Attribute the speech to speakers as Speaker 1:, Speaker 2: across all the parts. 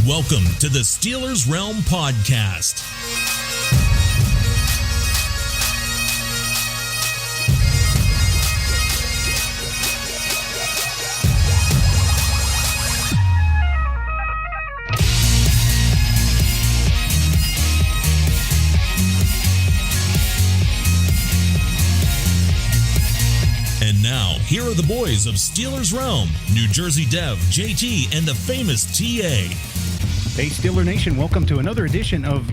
Speaker 1: Welcome to the Steelers Realm Podcast. And now, here are the boys of Steelers Realm, New Jersey Dev, JT, and the famous TA.
Speaker 2: Hey, Steeler Nation, welcome to another edition of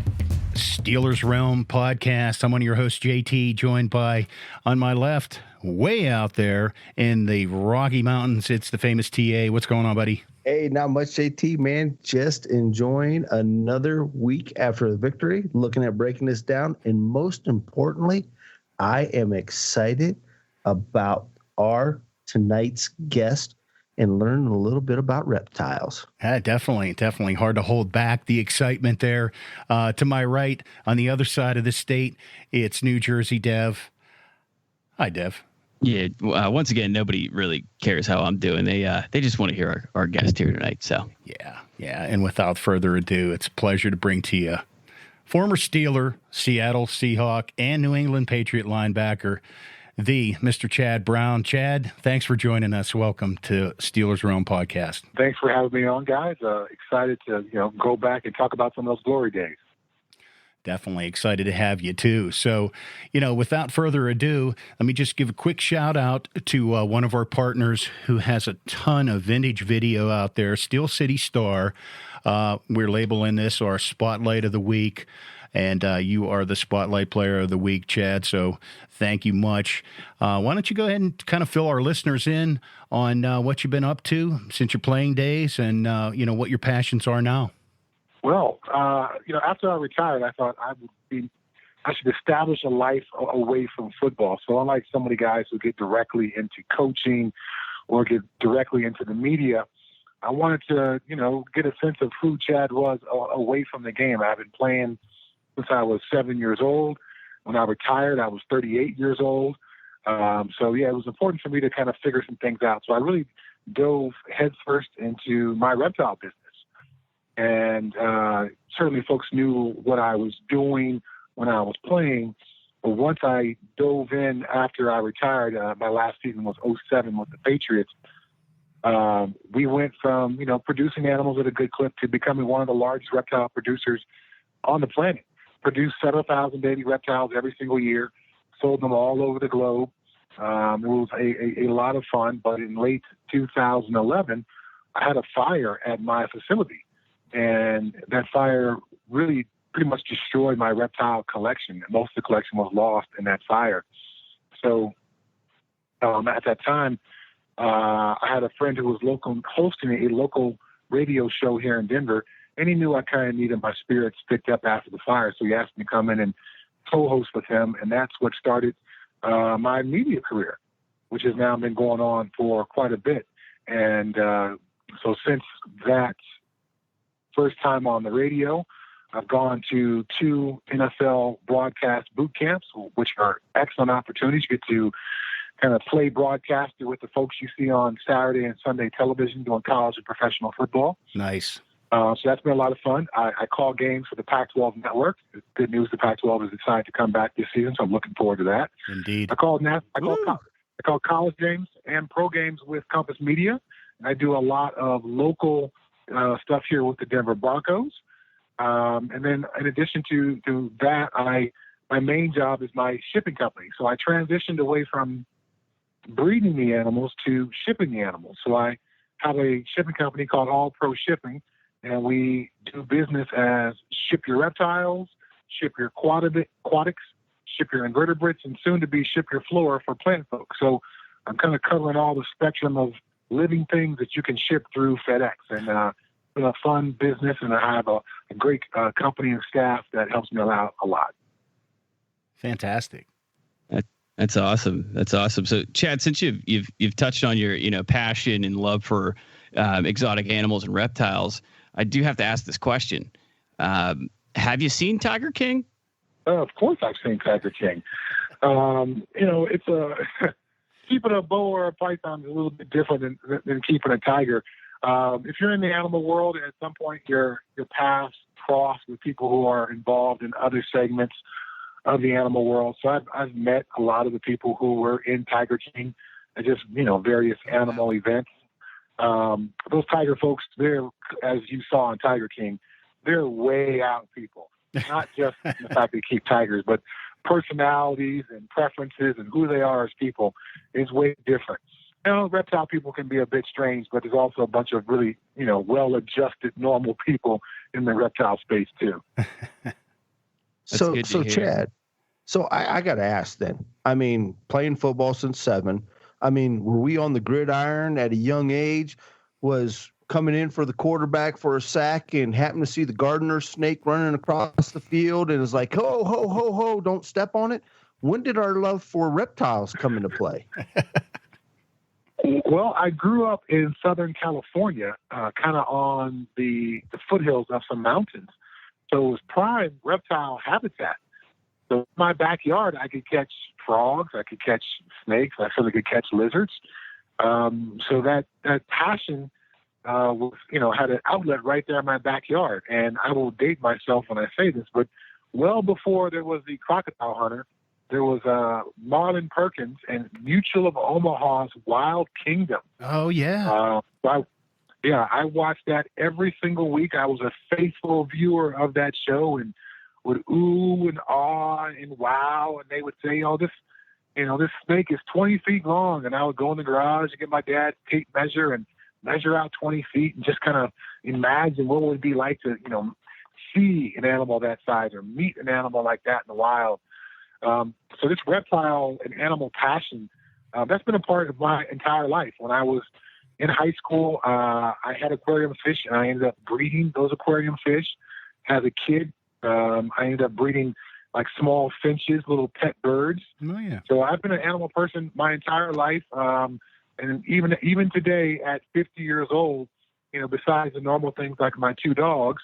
Speaker 2: Steelers Realm Podcast. I'm one of your hosts, JT, joined by, on my left, way out there in the Rocky Mountains, it's the famous TA. What's going on, buddy?
Speaker 3: Hey, not much, JT, man. Just enjoying another week after the victory, looking at breaking this down. And most importantly, I am excited about our tonight's guest and learn a little bit about reptiles.
Speaker 2: Yeah, definitely hard to hold back the excitement there. To my right, on the other side of the state, it's New Jersey Dev. Hi, Dev.
Speaker 4: Yeah, once again, nobody really cares how I'm doing. They just want to hear our guest here tonight. So
Speaker 2: Yeah. And without further ado, it's a pleasure to bring to you former Steeler, Seattle Seahawk, and New England Patriot linebacker, the Mr. Chad Brown. Chad, thanks for joining us. Welcome to Steelers Realm Podcast.
Speaker 5: Thanks for having me on, guys. Excited to go back and talk about some of those glory days.
Speaker 2: Definitely excited to have you too. So, without further ado, let me just give a quick shout out to one of our partners who has a ton of vintage video out there, Steel City Star. We're labeling this our Spotlight of the Week. And you are the Spotlight Player of the Week, Chad, so thank you much. Why don't you go ahead and kind of fill our listeners in on what you've been up to since your playing days and, what your passions are now?
Speaker 5: Well, after I retired, I thought I should establish a life away from football. So unlike so many guys who get directly into coaching or get directly into the media, I wanted to, get a sense of who Chad was away from the game. I've been playing since I was 7 years old. When I retired, I was 38 years old. It was important for me to kind of figure some things out. So I really dove headfirst into my reptile business. And certainly folks knew what I was doing when I was playing. But once I dove in after I retired, my last season was 2007 with the Patriots. We went from, producing animals at a good clip to becoming one of the largest reptile producers on the planet. Produced several thousand baby reptiles every single year, sold them all over the globe. It was a lot of fun, but in late 2011, I had a fire at my facility, and that fire really pretty much destroyed my reptile collection. Most of the collection was lost in that fire. So at that time, I had a friend who was hosting a local radio show here in Denver, and he knew I kind of needed my spirits picked up after the fire. So he asked me to come in and co-host with him. And that's what started my media career, which has now been going on for quite a bit. And so since that first time on the radio, I've gone to 2 NFL broadcast boot camps, which are excellent opportunities. You get to kind of play broadcaster with the folks you see on Saturday and Sunday television doing college and professional football.
Speaker 2: Nice.
Speaker 5: So that's been a lot of fun. I call games for the Pac-12 network. It's good news the Pac-12 has decided to come back this season, so I'm looking forward to that.
Speaker 2: Indeed.
Speaker 5: I call college games and pro games with Compass Media. And I do a lot of local stuff here with the Denver Broncos. And then in addition to that, my main job is my shipping company. So I transitioned away from breeding the animals to shipping the animals. So I have a shipping company called All Pro Shipping. And we do business as ship your reptiles, ship your aquatics, ship your invertebrates, and soon to be ship your flora for plant folks. So I'm kind of covering all the spectrum of living things that you can ship through FedEx. And it's a fun business, and I have a great company and staff that helps me out a lot.
Speaker 2: Fantastic.
Speaker 4: That's awesome. That's awesome. So, Chad, since you've touched on your passion and love for exotic animals and reptiles, I do have to ask this question. Have you seen Tiger King?
Speaker 5: Of course I've seen Tiger King. It's keeping a boa or a python is a little bit different than keeping a tiger. if you're in the animal world and at some point your paths cross with people who are involved in other segments of the animal world. So I've met a lot of the people who were in Tiger King at just, various animal events. Those tiger folks, they're, as you saw in Tiger King, they're way out people. Not just the fact they keep tigers, but personalities and preferences and who they are as people is way different. Reptile people can be a bit strange, but there's also a bunch of really, well-adjusted, normal people in the reptile space too.
Speaker 3: So Chad, so I got to ask then. I mean, playing football since 7. I mean, were we on the gridiron at a young age? Was coming in for the quarterback for a sack and happened to see the gardener snake running across the field and is like, ho, ho, ho, ho, don't step on it? When did our love for reptiles come into play?
Speaker 5: Well, I grew up in Southern California, kind of on the foothills of some mountains. So it was prime reptile habitat. So in my backyard, I could catch frogs, I could catch snakes, I certainly could catch lizards. So that passion was, had an outlet right there in my backyard. And I will date myself when I say this, but well before there was the crocodile hunter, there was Marlin Perkins and Mutual of Omaha's Wild Kingdom.
Speaker 2: Oh, yeah.
Speaker 5: I watched that every single week. I was a faithful viewer of that show and would ooh and ah and wow. And they would say, this snake is 20 feet long. And I would go in the garage and get my dad's tape measure and measure out 20 feet and just kind of imagine what it would be like to, see an animal that size or meet an animal like that in the wild. So this reptile and animal passion, that's been a part of my entire life. When I was in high school, I had aquarium fish, and I ended up breeding those aquarium fish. As a kid, I ended up breeding like small finches, little pet birds.
Speaker 2: Oh, yeah.
Speaker 5: So I've been an animal person my entire life. And even today at 50 years old, besides the normal things like my 2 dogs,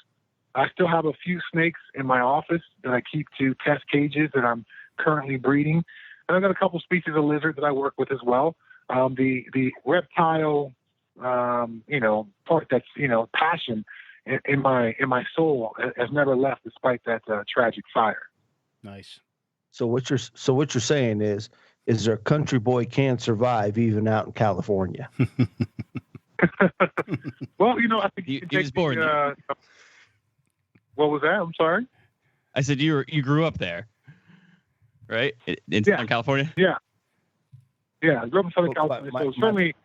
Speaker 5: I still have a few snakes in my office that I keep to test cages that I'm currently breeding. And I've got a couple species of lizards that I work with as well. The reptile, part that's, passion in my soul has never left despite that tragic fire.
Speaker 2: Nice.
Speaker 3: So what you're saying is a country boy can survive even out in California?
Speaker 5: Well, I think
Speaker 4: he was born there.
Speaker 5: What was that? I'm sorry.
Speaker 4: I said you grew up there, right? In Southern California?
Speaker 5: Yeah. Yeah, I grew up in Southern California. So certainly.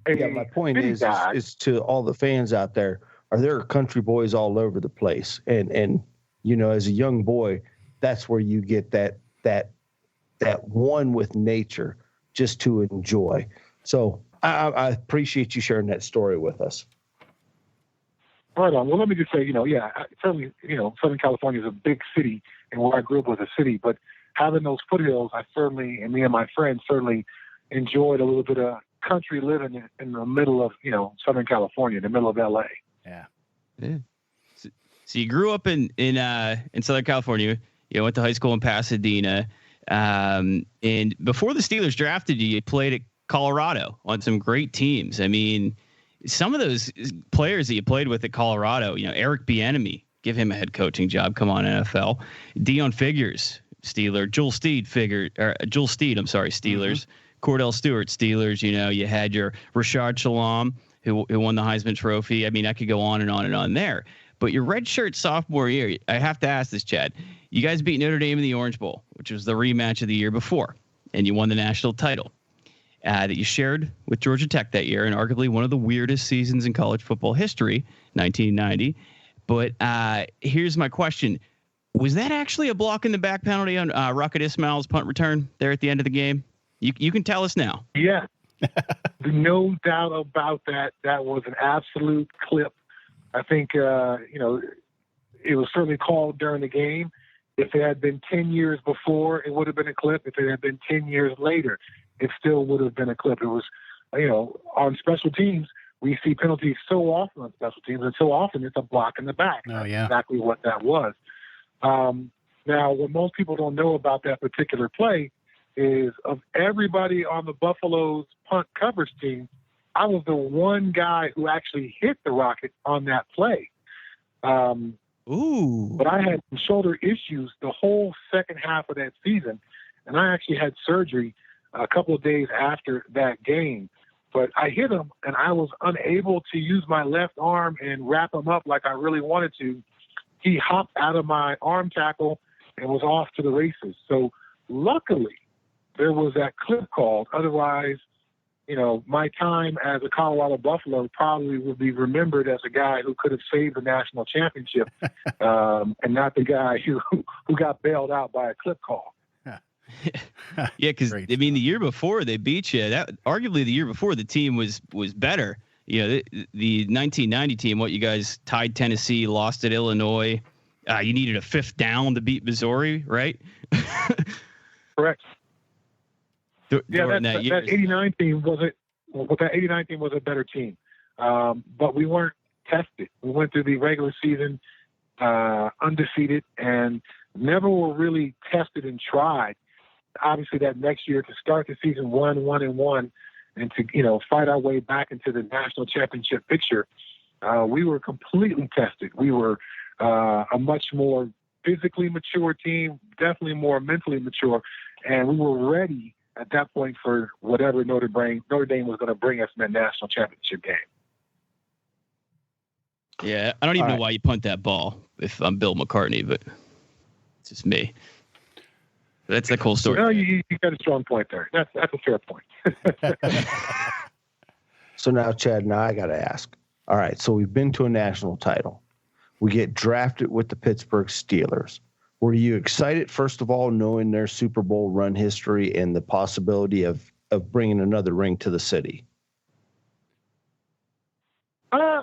Speaker 3: My point is to all the fans out there, there are country boys all over the place. And as a young boy, that's where you get that one with nature just to enjoy. So I appreciate you sharing that story with us.
Speaker 5: Right on. Well, let me just say, certainly, Southern California is a big city, and where I grew up was a city. But having those foothills, and me and my friends certainly enjoyed a little bit of country living in the middle of, Southern California, in the middle of LA.
Speaker 2: Yeah.
Speaker 4: So you grew up in Southern California. You went to high school in Pasadena, and before the Steelers drafted you, you played at Colorado on some great teams. I mean, some of those players that you played with at Colorado, Eric Bieniemy, give him a head coaching job. Come on, NFL. Dion Figures, Steeler. Joel Steed, Steelers. Mm-hmm. Cordell Stewart, Steelers. You had your Rashad Shalom, who won the Heisman Trophy. I mean, I could go on and on and on there. But your redshirt sophomore year, I have to ask this, Chad. You guys beat Notre Dame in the Orange Bowl, which was the rematch of the year before, and you won the national title that you shared with Georgia Tech that year, and arguably one of the weirdest seasons in college football history, 1990. But here's my question. Was that actually a block in the back penalty on Rocket Ismail's punt return there at the end of the game? You can tell us now.
Speaker 5: Yeah. No doubt about that. That was an absolute clip. I think, it was certainly called during the game. If it had been 10 years before, it would have been a clip. If it had been 10 years later, it still would have been a clip. It was, on special teams, we see penalties so often on special teams, and so often it's a block in the back.
Speaker 2: Oh, yeah.
Speaker 5: That's exactly what that was. Now, what most people don't know about that particular play is of everybody on the Buffalo's punt coverage team, I was the one guy who actually hit the Rocket on that play. But I had some shoulder issues the whole second half of that season, and I actually had surgery a couple of days after that game. But I hit him, and I was unable to use my left arm and wrap him up like I really wanted to. He hopped out of my arm tackle and was off to the races. So luckily, there was that clip called. Otherwise, my time as a Colorado Buffalo probably would be remembered as a guy who could have saved the national championship, and not the guy who got bailed out by a clip call.
Speaker 4: Yeah, because the year before they beat you, arguably the year before the team was better. The 1990 team, what you guys tied Tennessee, lost at Illinois. You needed a fifth down to beat Missouri, right?
Speaker 5: Correct. That 89 team was a better team, but we weren't tested. We went through the regular season undefeated and never were really tested and tried. Obviously, that next year to start the season 1-1-1, and to fight our way back into the national championship picture, we were completely tested. We were a much more physically mature team, definitely more mentally mature, and we were ready at that point for whatever Notre Dame was going to bring us in that national championship game.
Speaker 4: Yeah, I don't even know why you punt that ball if I'm Bill McCartney, but it's just me. That's a cool story.
Speaker 5: No, you got a strong point there. That's a fair point.
Speaker 3: So now, Chad, I got to ask. All right, so we've been to a national title. We get drafted with the Pittsburgh Steelers. Were you excited, first of all, knowing their Super Bowl run history and the possibility of bringing another ring to the city?
Speaker 5: I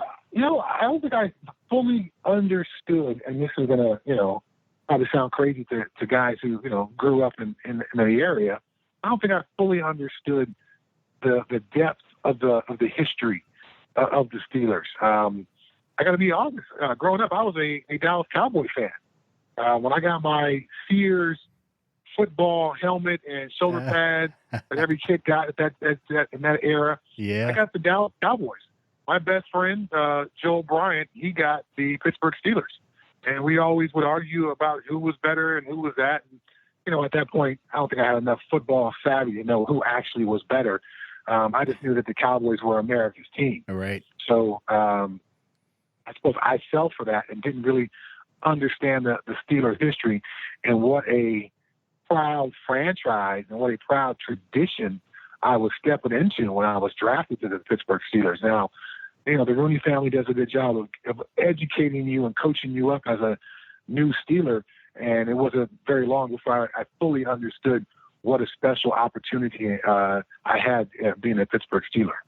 Speaker 5: don't think I fully understood, and this is going to, probably sound crazy to guys who, grew up in the area. I don't think I fully understood the depth of the history of the Steelers. I got to be honest. Growing up, I was a Dallas Cowboy fan. When I got my Sears football helmet and shoulder pads that every kid got in that era, I got the Dallas Cowboys. My best friend, Joe Bryant, he got the Pittsburgh Steelers. And we always would argue about who was better and who was that. And, at that point, I don't think I had enough football savvy to know who actually was better. I just knew that the Cowboys were America's team.
Speaker 2: All right.
Speaker 5: So I suppose I fell for that and didn't really understand the Steelers' history and what a proud franchise and what a proud tradition I was stepping into when I was drafted to the Pittsburgh Steelers. Now, the Rooney family does a good job of educating you and coaching you up as a new Steeler, and it wasn't very long before I fully understood what a special opportunity I had being a Pittsburgh Steeler.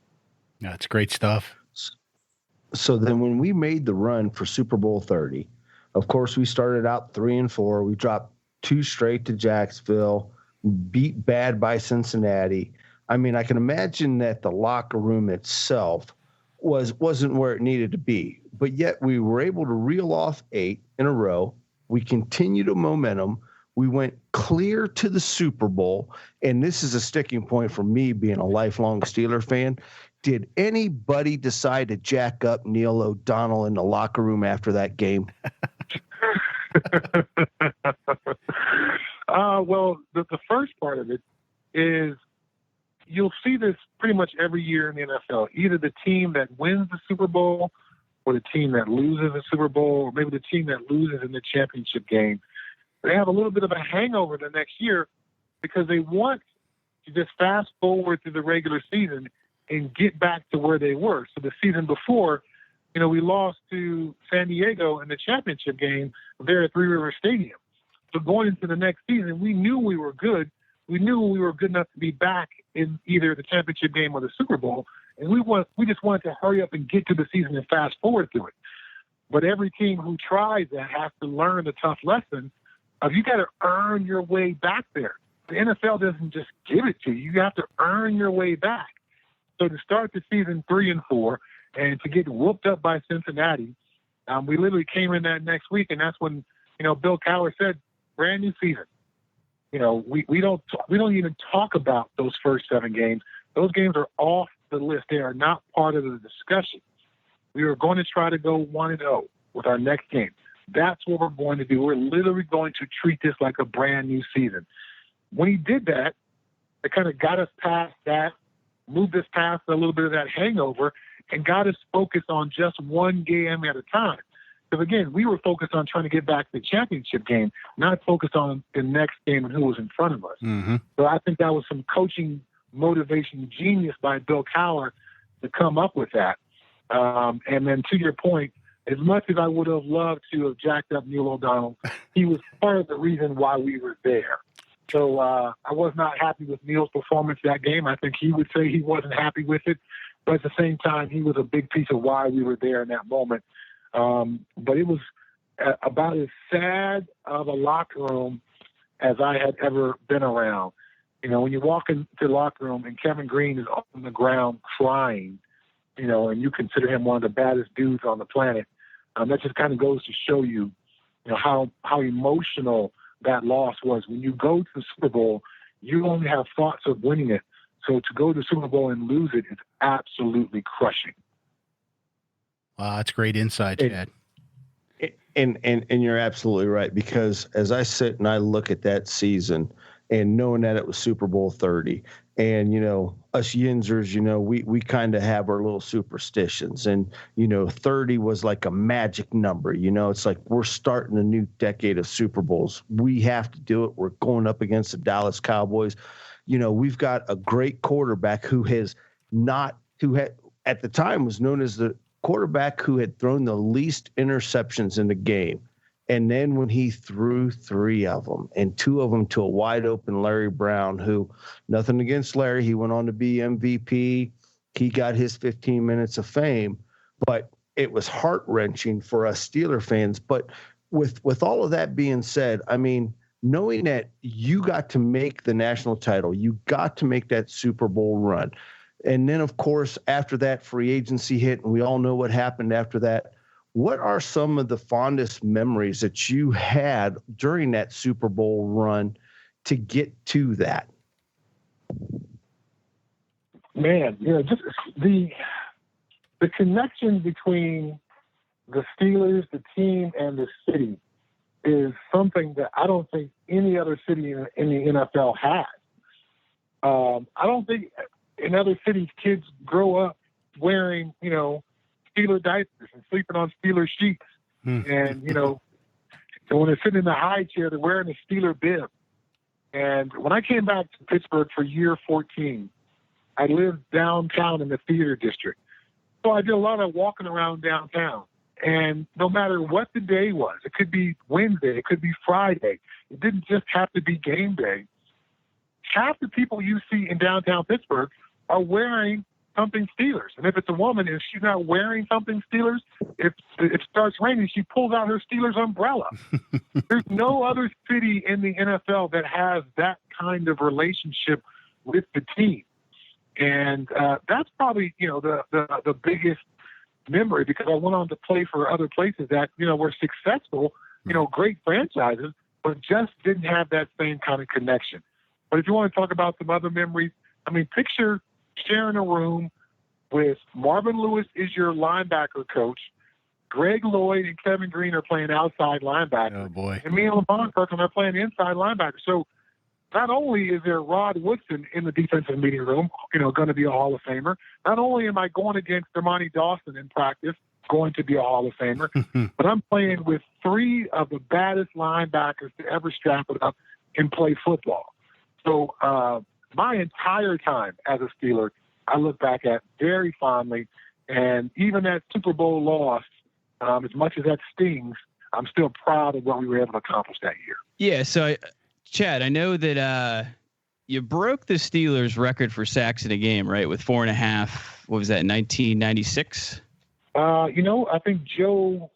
Speaker 2: That's great stuff.
Speaker 3: So then when we made the run for Super Bowl 30, of course, we started out 3-4. We dropped 2 straight to Jacksonville, beat bad by Cincinnati. I mean, I can imagine that the locker room itself wasn't where it needed to be, but yet we were able to reel off 8 in a row. We continued a momentum. We went clear to the Super Bowl, and this is a sticking point for me being a lifelong Steeler fan. Did anybody decide to jack up Neil O'Donnell in the locker room after that game?
Speaker 5: Well, the first part of it is you'll see this pretty much every year in the NFL. Either the team that wins the Super Bowl or the team that loses the Super Bowl, or maybe the team that loses in the championship game. They have a little bit of a hangover the next year because they want to just fast forward through the regular season and get back to where they were. So the season before, we lost to San Diego in the championship game there at Three River Stadium. So going into the next season, we knew we were good. We knew we were good enough to be back in either the championship game or the Super Bowl. And we just wanted to hurry up and get to the season and fast forward through it. But every team who tries that has to learn the tough lesson of you got to earn your way back there. The NFL doesn't just give it to you. You have to earn your way back. So to start the season 3-4 and to get whooped up by Cincinnati, we literally came in that next week, and that's when Bill Cowher said, brand new season. We don't even talk about those first 7 games. Those games are off the list. They are not part of the discussion. We are going to try to go 1-0 with our next game. That's what we're going to do. We're literally going to treat this like a brand new season. When he did that, it kind of got us past that, moved us past a little bit of that hangover, and got us focused on just one game at a time. Because, again, we were focused on trying to get back to the championship game, not focused on the next game and who was in front of us.
Speaker 2: Mm-hmm.
Speaker 5: So I think that was some coaching motivation genius by Bill Cowher to come up with that. And then to your point, as much as I would have loved to have jacked up Neil O'Donnell, he was part of the reason why we were there. So I was not happy with Neil's performance that game. I think he would say he wasn't happy with it. But at the same time, he was a big piece of why we were there in that moment. But it was about as sad of a locker room as I had ever been around. You know, when you walk into the locker room and Kevin Greene is on the ground crying, you know, and you consider him one of the baddest dudes on the planet, that just kind of goes to show you, you know, how emotional that loss was. When you go to the Super Bowl, you only have thoughts of winning it. So to go to the Super Bowl and lose it is absolutely crushing.
Speaker 2: Wow, that's great insight, Chad.
Speaker 3: And you're absolutely right, because as I sit and I look at that season and knowing that it was Super Bowl 30, and, you know, us Yinzers, you know, we kind of have our little superstitions, and, you know, 30 was like a magic number. You know, it's like we're starting a new decade of Super Bowls. We have to do it. We're going up against the Dallas Cowboys. You know, we've got a great quarterback who had at the time was known as the quarterback who had thrown the least interceptions in the game. And then when he threw 3 of them, and 2 of them to a wide open Larry Brown, who, nothing against Larry, he went on to be MVP. He got his 15 minutes of fame, but it was heart wrenching for us Steeler fans. But with all of that being said, I mean, knowing that you got to make the national title, you got to make that Super Bowl run. And then, of course, after that, free agency hit, and we all know what happened after that. What are some of the fondest memories that you had during that Super Bowl run to get to that?
Speaker 5: Man, you know, just the connection between the Steelers, the team, and the city is something that I don't think any other city in the NFL has. I don't think in other cities kids grow up wearing, you know, Steeler diapers and sleeping on Steeler sheets. And, you know, when they're sitting in the high chair, they're wearing a Steeler bib. And when I came back to Pittsburgh for year 14, I lived downtown in the theater district. So I did a lot of walking around downtown. And no matter what the day was, it could be Wednesday, it could be Friday. It didn't just have to be game day. Half the people you see in downtown Pittsburgh are wearing something Steelers. And if it's a woman, if she's not wearing something Steelers, if it starts raining, she pulls out her Steelers umbrella. There's no other city in the NFL that has that kind of relationship with the team. And that's probably, you know, the biggest memory, because I went on to play for other places that, you know, were successful, you know, great franchises, but just didn't have that same kind of connection. But if you want to talk about some other memories, I mean, picture sharing a room with Marvin Lewis is your linebacker coach. Greg Lloyd and Kevin Greene are playing outside linebacker.
Speaker 2: Oh, boy.
Speaker 5: And me and Lamont Kirkland are playing inside linebacker. So not only is there Rod Woodson in the defensive meeting room, you know, going to be a Hall of Famer, not only am I going against Dermontti Dawson in practice, going to be a Hall of Famer, but I'm playing with 3 of the baddest linebackers to ever strap it up and play football. So my entire time as a Steeler, I look back at very fondly. And even that Super Bowl loss, as much as that stings, I'm still proud of what we were able to accomplish that year.
Speaker 4: Yeah. So, Chad, I know that you broke the Steelers record for sacks in a game, right? With 4.5. What was that, 1996?
Speaker 5: You know, I think Joe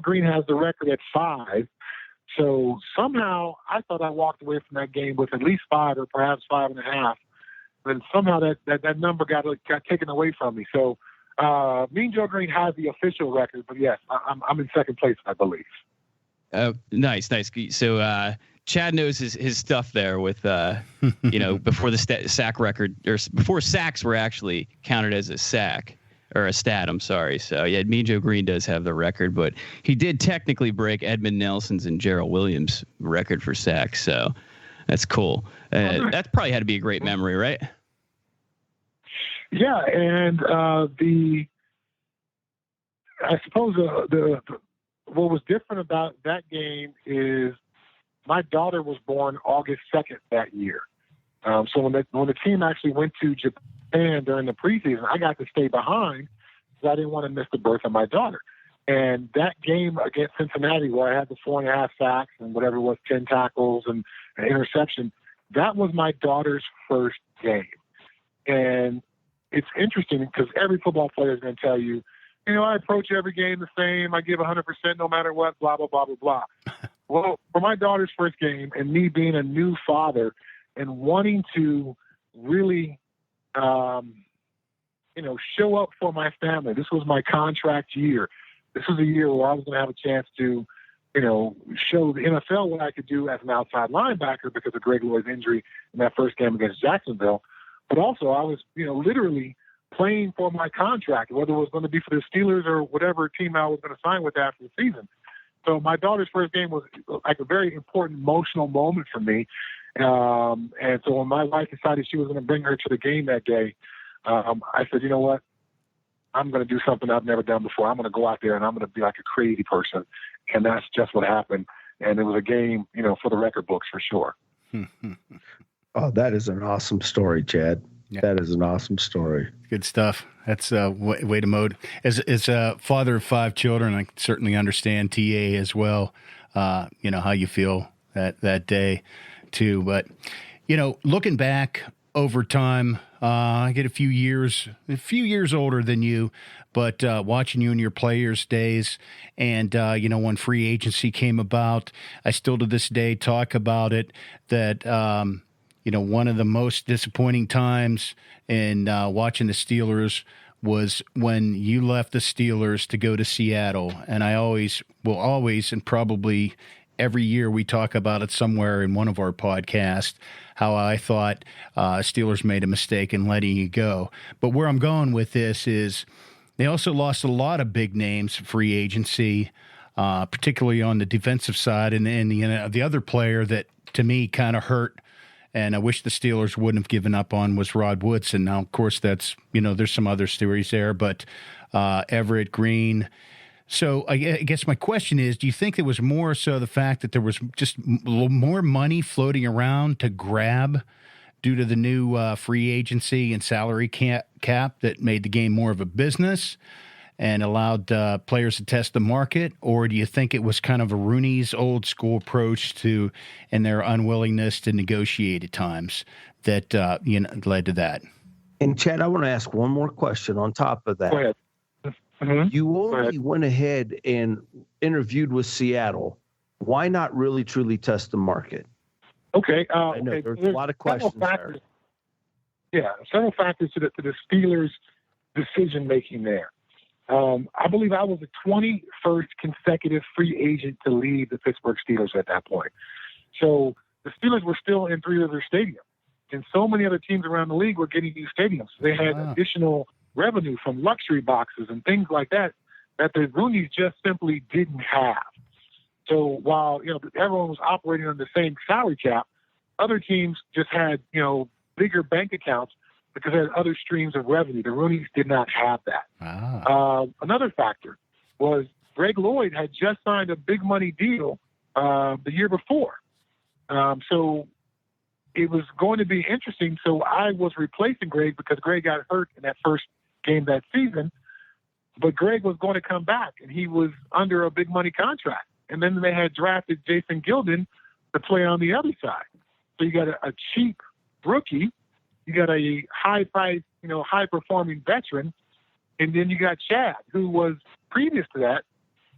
Speaker 5: Greene has the record at 5. So somehow I thought I walked away from that game with at least 5 or perhaps 5.5. And somehow that number got taken away from me. So me and Joe Greene has the official record, but yes, I'm in second place, I believe.
Speaker 4: Nice. So Chad knows his stuff there with, before the sack record, or before sacks were actually counted as a sack or a stat. I'm sorry. So yeah, Mean Joe Greene does have the record, but he did technically break Edmund Nelson's and Gerald Williams' record for sacks. So that's cool. That probably had to be a great memory, right?
Speaker 5: Yeah, and I suppose the what was different about that game is my daughter was born August 2nd that year. So when the team actually went to Japan during the preseason, I got to stay behind because I didn't want to miss the birth of my daughter. And that game against Cincinnati, where I had the 4.5 sacks and whatever it was, 10 tackles and an interception, that was my daughter's first game. And it's interesting because every football player is going to tell you, I approach every game the same. I give 100% no matter what, blah, blah, blah, blah, blah. Well, for my daughter's first game and me being a new father and wanting to really, show up for my family, this was my contract year. This was a year where I was going to have a chance to, show the NFL what I could do as an outside linebacker because of Greg Lloyd's injury in that first game against Jacksonville. But also I was, literally playing for my contract, whether it was going to be for the Steelers or whatever team I was going to sign with after the season. So my daughter's first game was like a very important emotional moment for me. And so when my wife decided she was going to bring her to the game that day, I said, you know what? I'm going to do something I've never done before. I'm going to go out there and I'm going to be like a crazy person. And that's just what happened. And it was a game, for the record books for sure.
Speaker 3: Oh, that is an awesome story, Chad. Yeah. That is an awesome story.
Speaker 2: Good stuff. That's way to mode. As a father of 5 children, I certainly understand TA as well. How you feel that day too. But, looking back over time, I get a few years older than you, but watching you in your players' days and, when free agency came about, I still to this day talk about it, that, one of the most disappointing times in watching the Steelers was when you left the Steelers to go to Seattle. And I will always, and probably every year we talk about it somewhere in one of our podcasts, how I thought Steelers made a mistake in letting you go. But where I'm going with this is they also lost a lot of big names free agency, particularly on the defensive side. And the other player that to me kind of hurt, and I wish the Steelers wouldn't have given up on, was Rod Woodson. Now, of course, that's, there's some other stories there, but Everett, Greene. So I guess my question is, do you think it was more so the fact that there was just more money floating around to grab due to the new free agency and salary cap that made the game more of a business and allowed players to test the market? Or do you think it was kind of a Rooney's old school approach to, and their unwillingness to negotiate at times that led to that?
Speaker 3: And Chad, I want to ask one more question on top of that.
Speaker 5: Go ahead. Mm-hmm.
Speaker 3: You only went ahead and interviewed with Seattle. Why not really truly test the market?
Speaker 5: Okay.
Speaker 3: I know there's a lot of questions there.
Speaker 5: Yeah, several factors to the Steelers' decision making there. I believe I was the 21st consecutive free agent to leave the Pittsburgh Steelers at that point. So the Steelers were still in 3 other stadiums, and so many other teams around the league were getting new stadiums. They had additional revenue from luxury boxes and things like that the Rooneys just simply didn't have. So while everyone was operating on the same salary cap, other teams just had bigger bank accounts because they had other streams of revenue. The Rooneys did not have that. Another factor was Greg Lloyd had just signed a big money deal the year before. So it was going to be interesting. So I was replacing Greg because Greg got hurt in that first game that season. But Greg was going to come back, and he was under a big money contract. And then they had drafted Jason Gilden to play on the other side. So you got a cheap rookie, you got a high-priced, high-performing veteran, and then you got Chad, who was previous to that.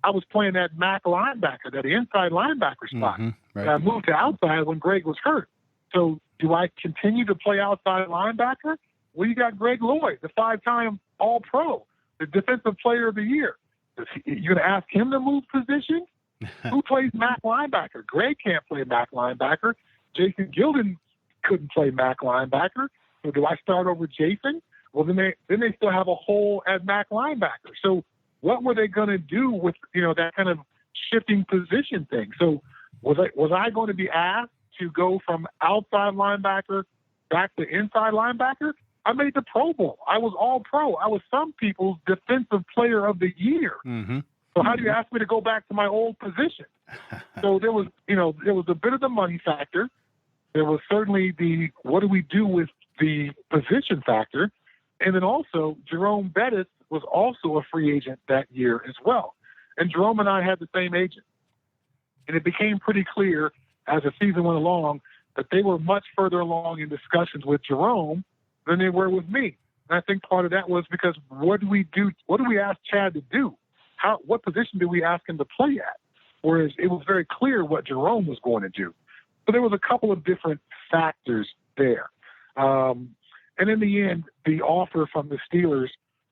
Speaker 5: I was playing that Mac linebacker, that inside linebacker spot.
Speaker 2: Mm-hmm, right.
Speaker 5: I moved to outside when Greg was hurt. So do I continue to play outside linebacker? Well, you got Greg Lloyd, the 5-time All-Pro, the Defensive Player of the Year. You're going to ask him to move position? Who plays Mac linebacker? Greg can't play Mac linebacker. Jason Gilden couldn't play Mac linebacker. So do I start over Jason? Well, then they still have a hole at Mac linebacker. So what were they going to do with, that kind of shifting position thing? So was I going to be asked to go from outside linebacker back to inside linebacker? I made the Pro Bowl. I was all pro. I was some people's defensive player of the year.
Speaker 2: Mm-hmm.
Speaker 5: So how do you ask me to go back to my old position? So there was a bit of the money factor. There was certainly the what do we do with the position factor. And then also Jerome Bettis was also a free agent that year as well. And Jerome and I had the same agent. And it became pretty clear as the season went along that they were much further along in discussions with Jerome than they were with me. And I think part of that was because what do we do? What do we ask Chad to do? What position do we ask him to play at? Whereas it was very clear what Jerome was going to do. So there was a couple of different factors there. And in the end, the offer from the Steelers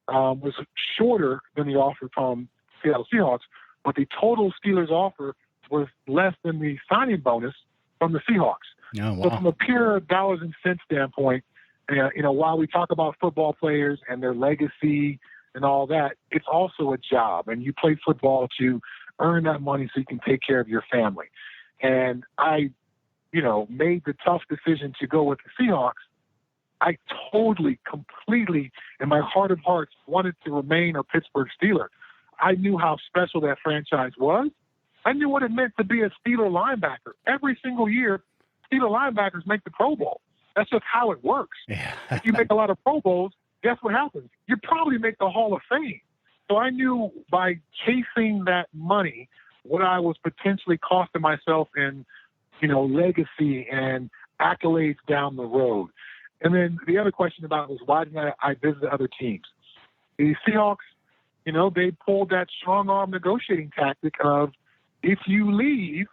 Speaker 5: was shorter than the offer from Seattle Seahawks, but the total Steelers offer was less than the signing bonus from the Seahawks.
Speaker 2: Oh, wow.
Speaker 5: So from a pure dollars and cents standpoint, while we talk about football players and their legacy and all that, it's also a job. And you play football to earn that money so you can take care of your family. And I, made the tough decision to go with the Seahawks. I totally, completely, in my heart of hearts, wanted to remain a Pittsburgh Steeler. I knew how special that franchise was. I knew what it meant to be a Steeler linebacker. Every single year, Steeler linebackers make the Pro Bowl. That's just how it works.
Speaker 2: Yeah.
Speaker 5: If you make a lot of Pro Bowls, guess what happens? You probably make the Hall of Fame. So I knew by chasing that money what I was potentially costing myself in, legacy and accolades down the road. And then the other question about was why didn't I visit other teams? The Seahawks, they pulled that strong arm negotiating tactic of if you leave,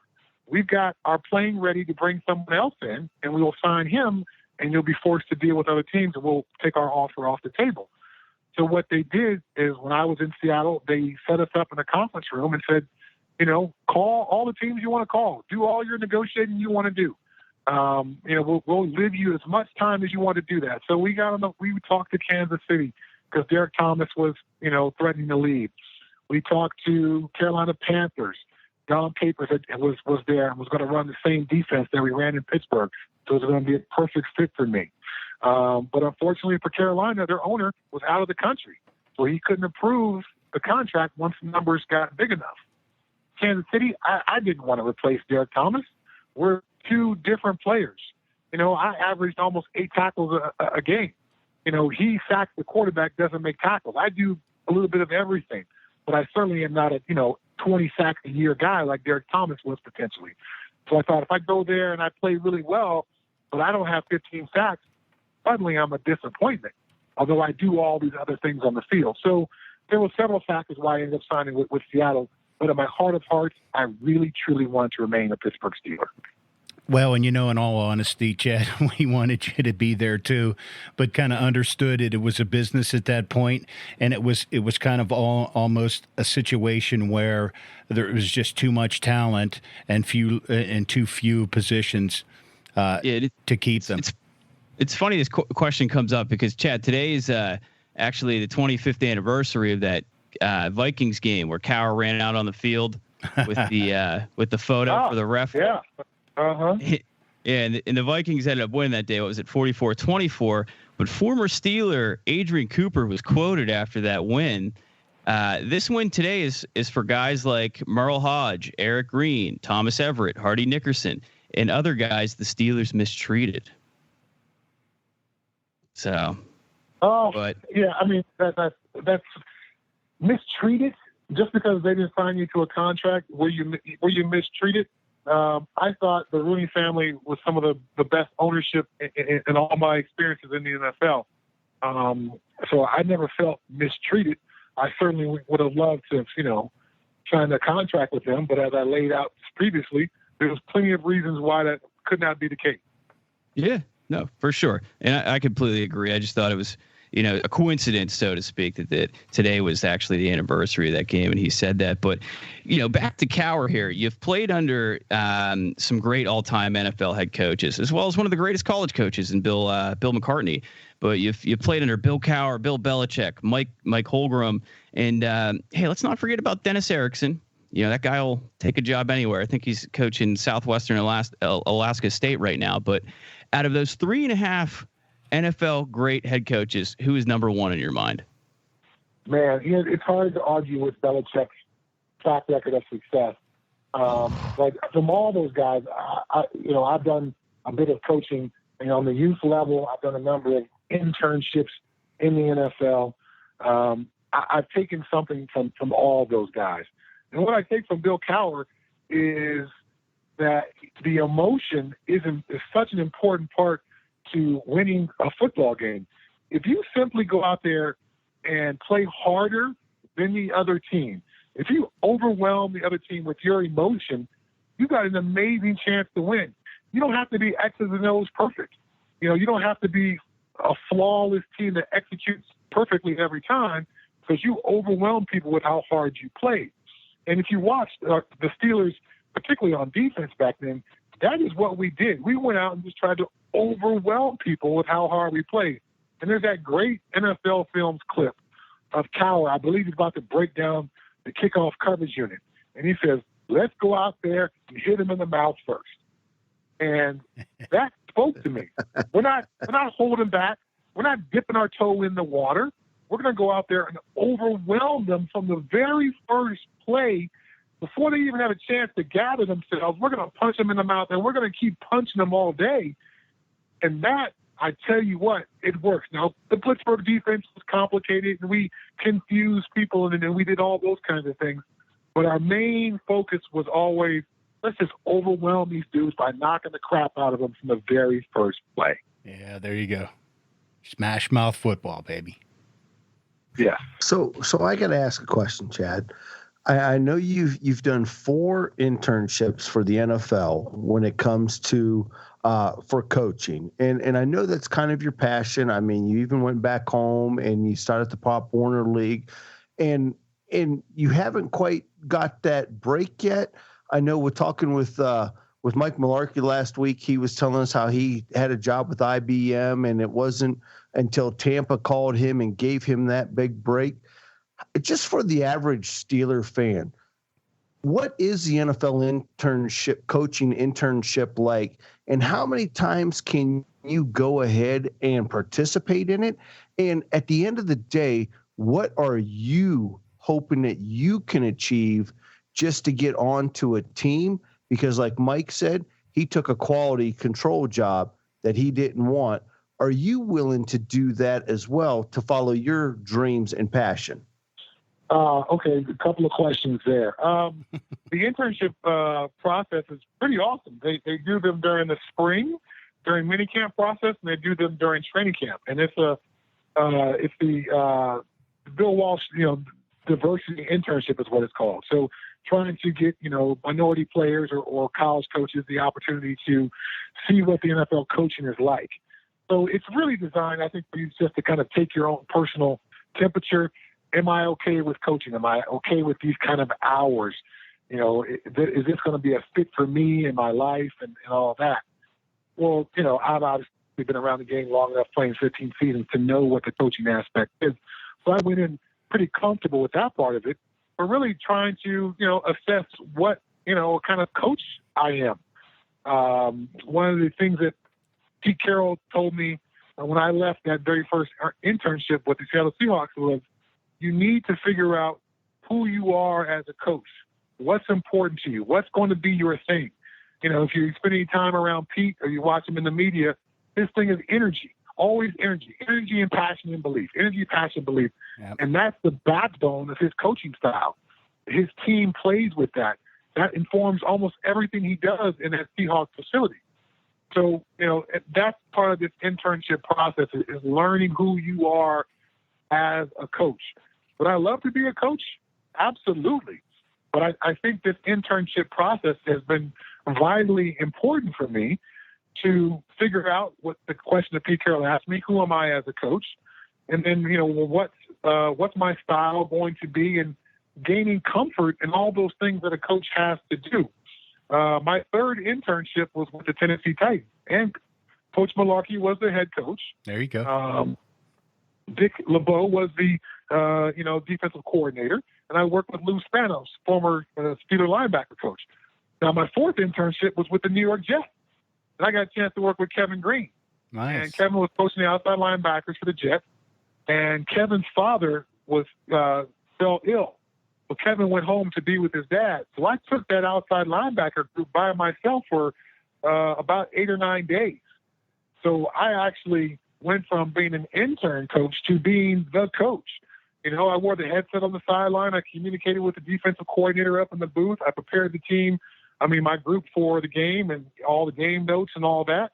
Speaker 5: we've got our plane ready to bring someone else in, and we will sign him, and you'll be forced to deal with other teams, and we'll take our offer off the table. So what they did is when I was in Seattle, they set us up in a conference room and said, call all the teams you want to call. Do all your negotiating you want to do. We'll give you as much time as you want to do that. So we talked to Kansas City because Derek Thomas was, threatening to leave. We talked to Carolina Panthers. Don Capers was there and was going to run the same defense that we ran in Pittsburgh. So it was going to be a perfect fit for me. But unfortunately for Carolina, their owner was out of the country. So he couldn't approve the contract once the numbers got big enough. Kansas City, I didn't want to replace Derek Thomas. We're two different players. I averaged almost 8 tackles a game. He sacks the quarterback, doesn't make tackles. I do a little bit of everything, but I certainly am not a, 20 sacks a year guy like Derek Thomas was potentially. So I thought if I go there and I play really well, but I don't have 15 sacks, suddenly I'm a disappointment, although I do all these other things on the field. So there were several factors why I ended up signing with Seattle, but in my heart of hearts, I really, truly wanted to remain a Pittsburgh Steeler.
Speaker 2: Well, and in all honesty, Chad, we wanted you to be there too, but kind of understood it was a business at that point, and it was kind of almost a situation where there was just too much talent and too few positions to keep them.
Speaker 4: It's funny this question comes up because, Chad, today is actually the 25th anniversary of that Vikings game where Cowher ran out on the field with the photo for the ref.
Speaker 5: Yeah. Uh-huh.
Speaker 4: Yeah, and the Vikings ended up winning that day. What was it, 44-24? But former Steeler Adrian Cooper was quoted after that win. This win today is for guys like Merle Hodge, Eric Greene, Thomas Everett, Hardy Nickerson, and other guys the Steelers mistreated. So.
Speaker 5: Yeah. I mean, that's mistreated just because they didn't sign you to a contract. Were you mistreated? I thought the Rooney family was some of the best ownership in all my experiences in the NFL. So I never felt mistreated. I certainly would have loved to have, signed a contract with them. But as I laid out previously, there was plenty of reasons why that could not be the case.
Speaker 4: Yeah, no, for sure. And I completely agree. I just thought it a coincidence, so to speak, that today was actually the anniversary of that game, and he said that. But, back to Cowher here. You've played under some great all-time NFL head coaches, as well as one of the greatest college coaches in Bill McCartney. But you've played under Bill Cowher, Bill Belichick, Mike Holmgren, and hey, let's not forget about Dennis Erickson. That guy will take a job anywhere. I think he's coaching Southwestern Alaska State right now. But out of those 3.5 NFL great head coaches, who is number one in your mind?
Speaker 5: Man, it's hard to argue with Belichick's track record of success. But from all those guys, I've done a bit of coaching. On the youth level, I've done a number of internships in the NFL. I've taken something from all those guys. And what I take from Bill Cowher is that the emotion is such an important part to winning a football game. If you simply go out there and play harder than the other team, if you overwhelm the other team with your emotion, you got an amazing chance to win. You don't have to be X's and O's perfect. You don't have to be a flawless team that executes perfectly every time, because you overwhelm people with how hard you play. And if you watch the Steelers, particularly on defense back then, that is what we did. We went out and just tried to overwhelm people with how hard we played. And there's that great NFL Films clip of Cowher. I believe he's about to break down the kickoff coverage unit. And he says, let's go out there and hit him in the mouth first. And that spoke to me. We're not holding back. We're not dipping our toe in the water. We're going to go out there and overwhelm them from the very first play. Before they even have a chance to gather themselves, we're going to punch them in the mouth, and we're going to keep punching them all day. And that, I tell you what, it works. Now, the Pittsburgh defense was complicated, and we confused people, and then we did all those kinds of things. But our main focus was always, let's just overwhelm these dudes by knocking the crap out of them from the very first play.
Speaker 2: Yeah, there you go. Smash mouth football, baby.
Speaker 5: Yeah.
Speaker 3: So I got to ask a question, Chad. I know you've done 4 internships for the NFL when it comes to for coaching, and I know that's kind of your passion. I mean, you even went back home and you started the Pop Warner League, and you haven't quite got that break yet. I know we're talking with Mike Mularkey last week. He was telling us how he had a job with IBM, and it wasn't until Tampa called him and gave him that big break. Just for the average Steeler fan, what is the NFL coaching internship like, and how many times can you go ahead and participate in it? And at the end of the day, what are you hoping that you can achieve just to get onto a team? Because like Mike said, he took a quality control job that he didn't want. Are you willing to do that as well to follow your dreams and passion?
Speaker 5: Okay, a couple of questions there. The internship process is pretty awesome. They do them during the spring, during minicamp process, and they do them during training camp. And it's the Bill Walsh, diversity internship is what it's called. So trying to get, minority players or college coaches the opportunity to see what the NFL coaching is like. So it's really designed, I think, for you just to kind of take your own personal temperature. Am I okay with coaching? Am I okay with these kind of hours? Is this going to be a fit for me in my life and all that? Well, I've obviously been around the game long enough, playing 15 seasons, to know what the coaching aspect is. So I went in pretty comfortable with that part of it, but really trying to, assess what, kind of coach I am. One of the things that Pete Carroll told me when I left that very first internship with the Seattle Seahawks was, you need to figure out who you are as a coach. What's important to you? What's going to be your thing? If you're spending time around Pete or you watch him in the media, his thing is energy. Always energy and passion and belief. Energy, passion, belief. Yep. And that's the backbone of his coaching style. His team plays with that. That informs almost everything he does in that Seahawks facility. So, that's part of this internship process is learning who you are as a coach. Would I love to be a coach? Absolutely. But I think this internship process has been vitally important for me to figure out what the question that Pete Carroll asked me, who am I as a coach? and then, well, what's my style going to be, and gaining comfort in all those things that a coach has to do. My third internship was with the Tennessee Titans, and Coach Malarkey was the head coach.
Speaker 2: There you go.
Speaker 5: Dick LeBeau was the, defensive coordinator, and I worked with Lou Spanos, former Steeler linebacker coach. Now, my fourth internship was with the New York Jets, and I got a chance to work with Kevin Greene.
Speaker 2: Nice.
Speaker 5: And Kevin was coaching the outside linebackers for the Jets, and Kevin's father fell ill. So Kevin went home to be with his dad. So I took that outside linebacker group by myself for about 8 or 9 days. So I actually went from being an intern coach to being the coach. I wore the headset on the sideline. I communicated with the defensive coordinator up in the booth. I prepared the team, my group, for the game and all the game notes and all that.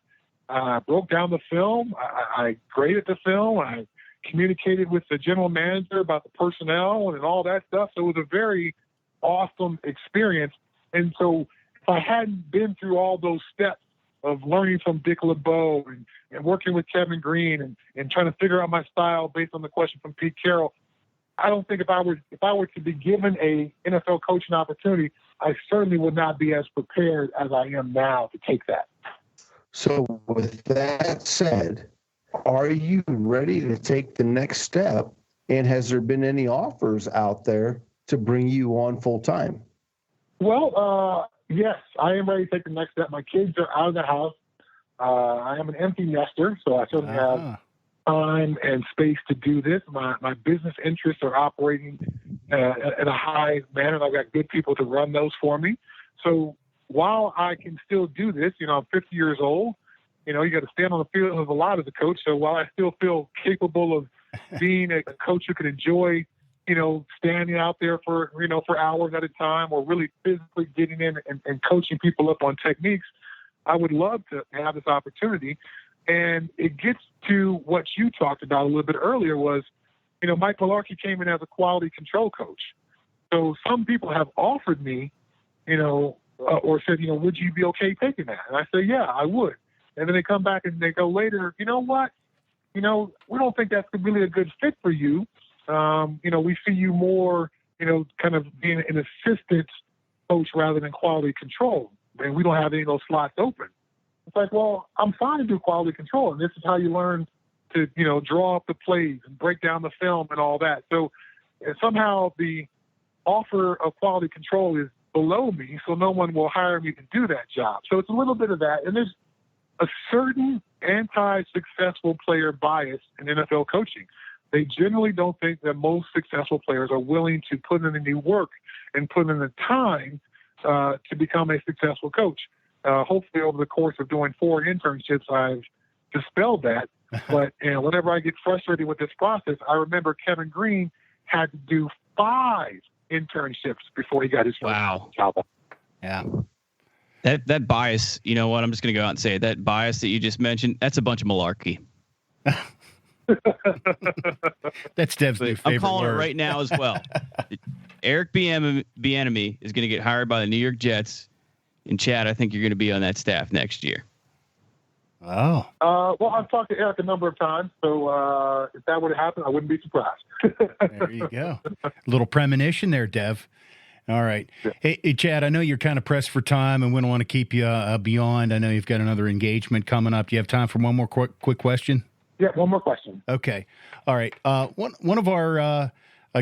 Speaker 5: I broke down the film. I graded the film. I communicated with the general manager about the personnel and all that stuff. So it was a very awesome experience. And so if I hadn't been through all those steps of learning from Dick LeBeau and working with Kevin Greene and trying to figure out my style based on the question from Pete Carroll, I don't think if I were to be given a NFL coaching opportunity, I certainly would not be as prepared as I am now to take that.
Speaker 3: So with that said, are you ready to take the next step? And has there been any offers out there to bring you on full time?
Speaker 5: Well, yes, I am ready to take the next step. My kids are out of the house. I am an empty nester, so I certainly have time and space to do this. My business interests are operating at a high manner. I've got good people to run those for me. So while I can still do this, I'm 50 years old. You got to stand on the field of a lot as a coach. So while I still feel capable of being a coach who can enjoy, standing out there for hours at a time, or really physically getting in and coaching people up on techniques, I would love to have this opportunity. And it gets to what you talked about a little bit earlier was, Mike Malarkey came in as a quality control coach. So some people have offered me, or said, would you be okay taking that? And I say, yeah, I would. And then they come back and they go later, you know what? We don't think that's really a good fit for you. We see you more, kind of being an assistant coach rather than quality control. And we don't have any of those slots open. It's like, well, I'm fine to do quality control. And this is how you learn to, draw up the plays and break down the film and all that. So somehow the offer of quality control is below me, so no one will hire me to do that job. So it's a little bit of that. And there's a certain anti-successful player bias in NFL coaching. They generally don't think that most successful players are willing to put in the work and put in the time to become a successful coach. Hopefully over the course of doing 4 internships, I've dispelled that. But whenever I get frustrated with this process, I remember Kevin Greene had to do 5 internships before he got his first job.
Speaker 2: Yeah.
Speaker 4: That bias, you know what? I'm just going to go out and say it. That bias that you just mentioned, that's a bunch of malarkey.
Speaker 2: That's Dev's new favorite
Speaker 4: I'm calling
Speaker 2: word.
Speaker 4: it right now as well. Eric Bieniemy is going to get hired by the New York Jets. And Chad, I think you're going to be on that staff next year.
Speaker 2: Oh.
Speaker 5: Well, I've talked to Eric a number of times, so if that were to happen, I wouldn't be surprised.
Speaker 2: There you go. A little premonition there, Dev. All right. Hey, Chad, I know you're kind of pressed for time, and we don't want to keep you beyond. I know you've got another engagement coming up. Do you have time for one more quick question?
Speaker 5: Yeah, one more question.
Speaker 2: Okay. All right. One of our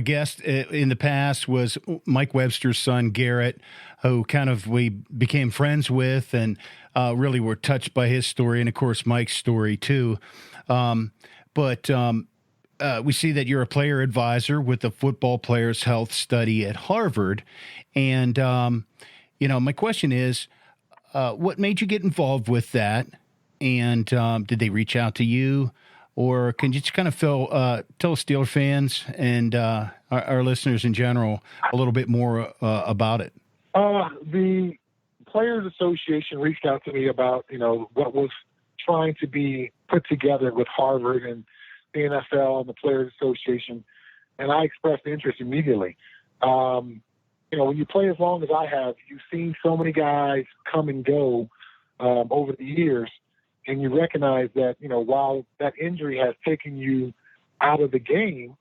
Speaker 2: guests in the past was Mike Webster's son, Garrett, who we became friends with and really were touched by his story, and, of course, Mike's story, too. But we see that you're a player advisor with the Football Players Health Study at Harvard. And, my question is, what made you get involved with that? And did they reach out to you? Or can you just kind of tell Steeler fans and our listeners in general a little bit more about it?
Speaker 5: The Players Association reached out to me about, what was trying to be put together with Harvard and the NFL and the Players Association, and I expressed interest immediately. When you play as long as I have, you've seen so many guys come and go over the years, and you recognize that, while that injury has taken you out of the game,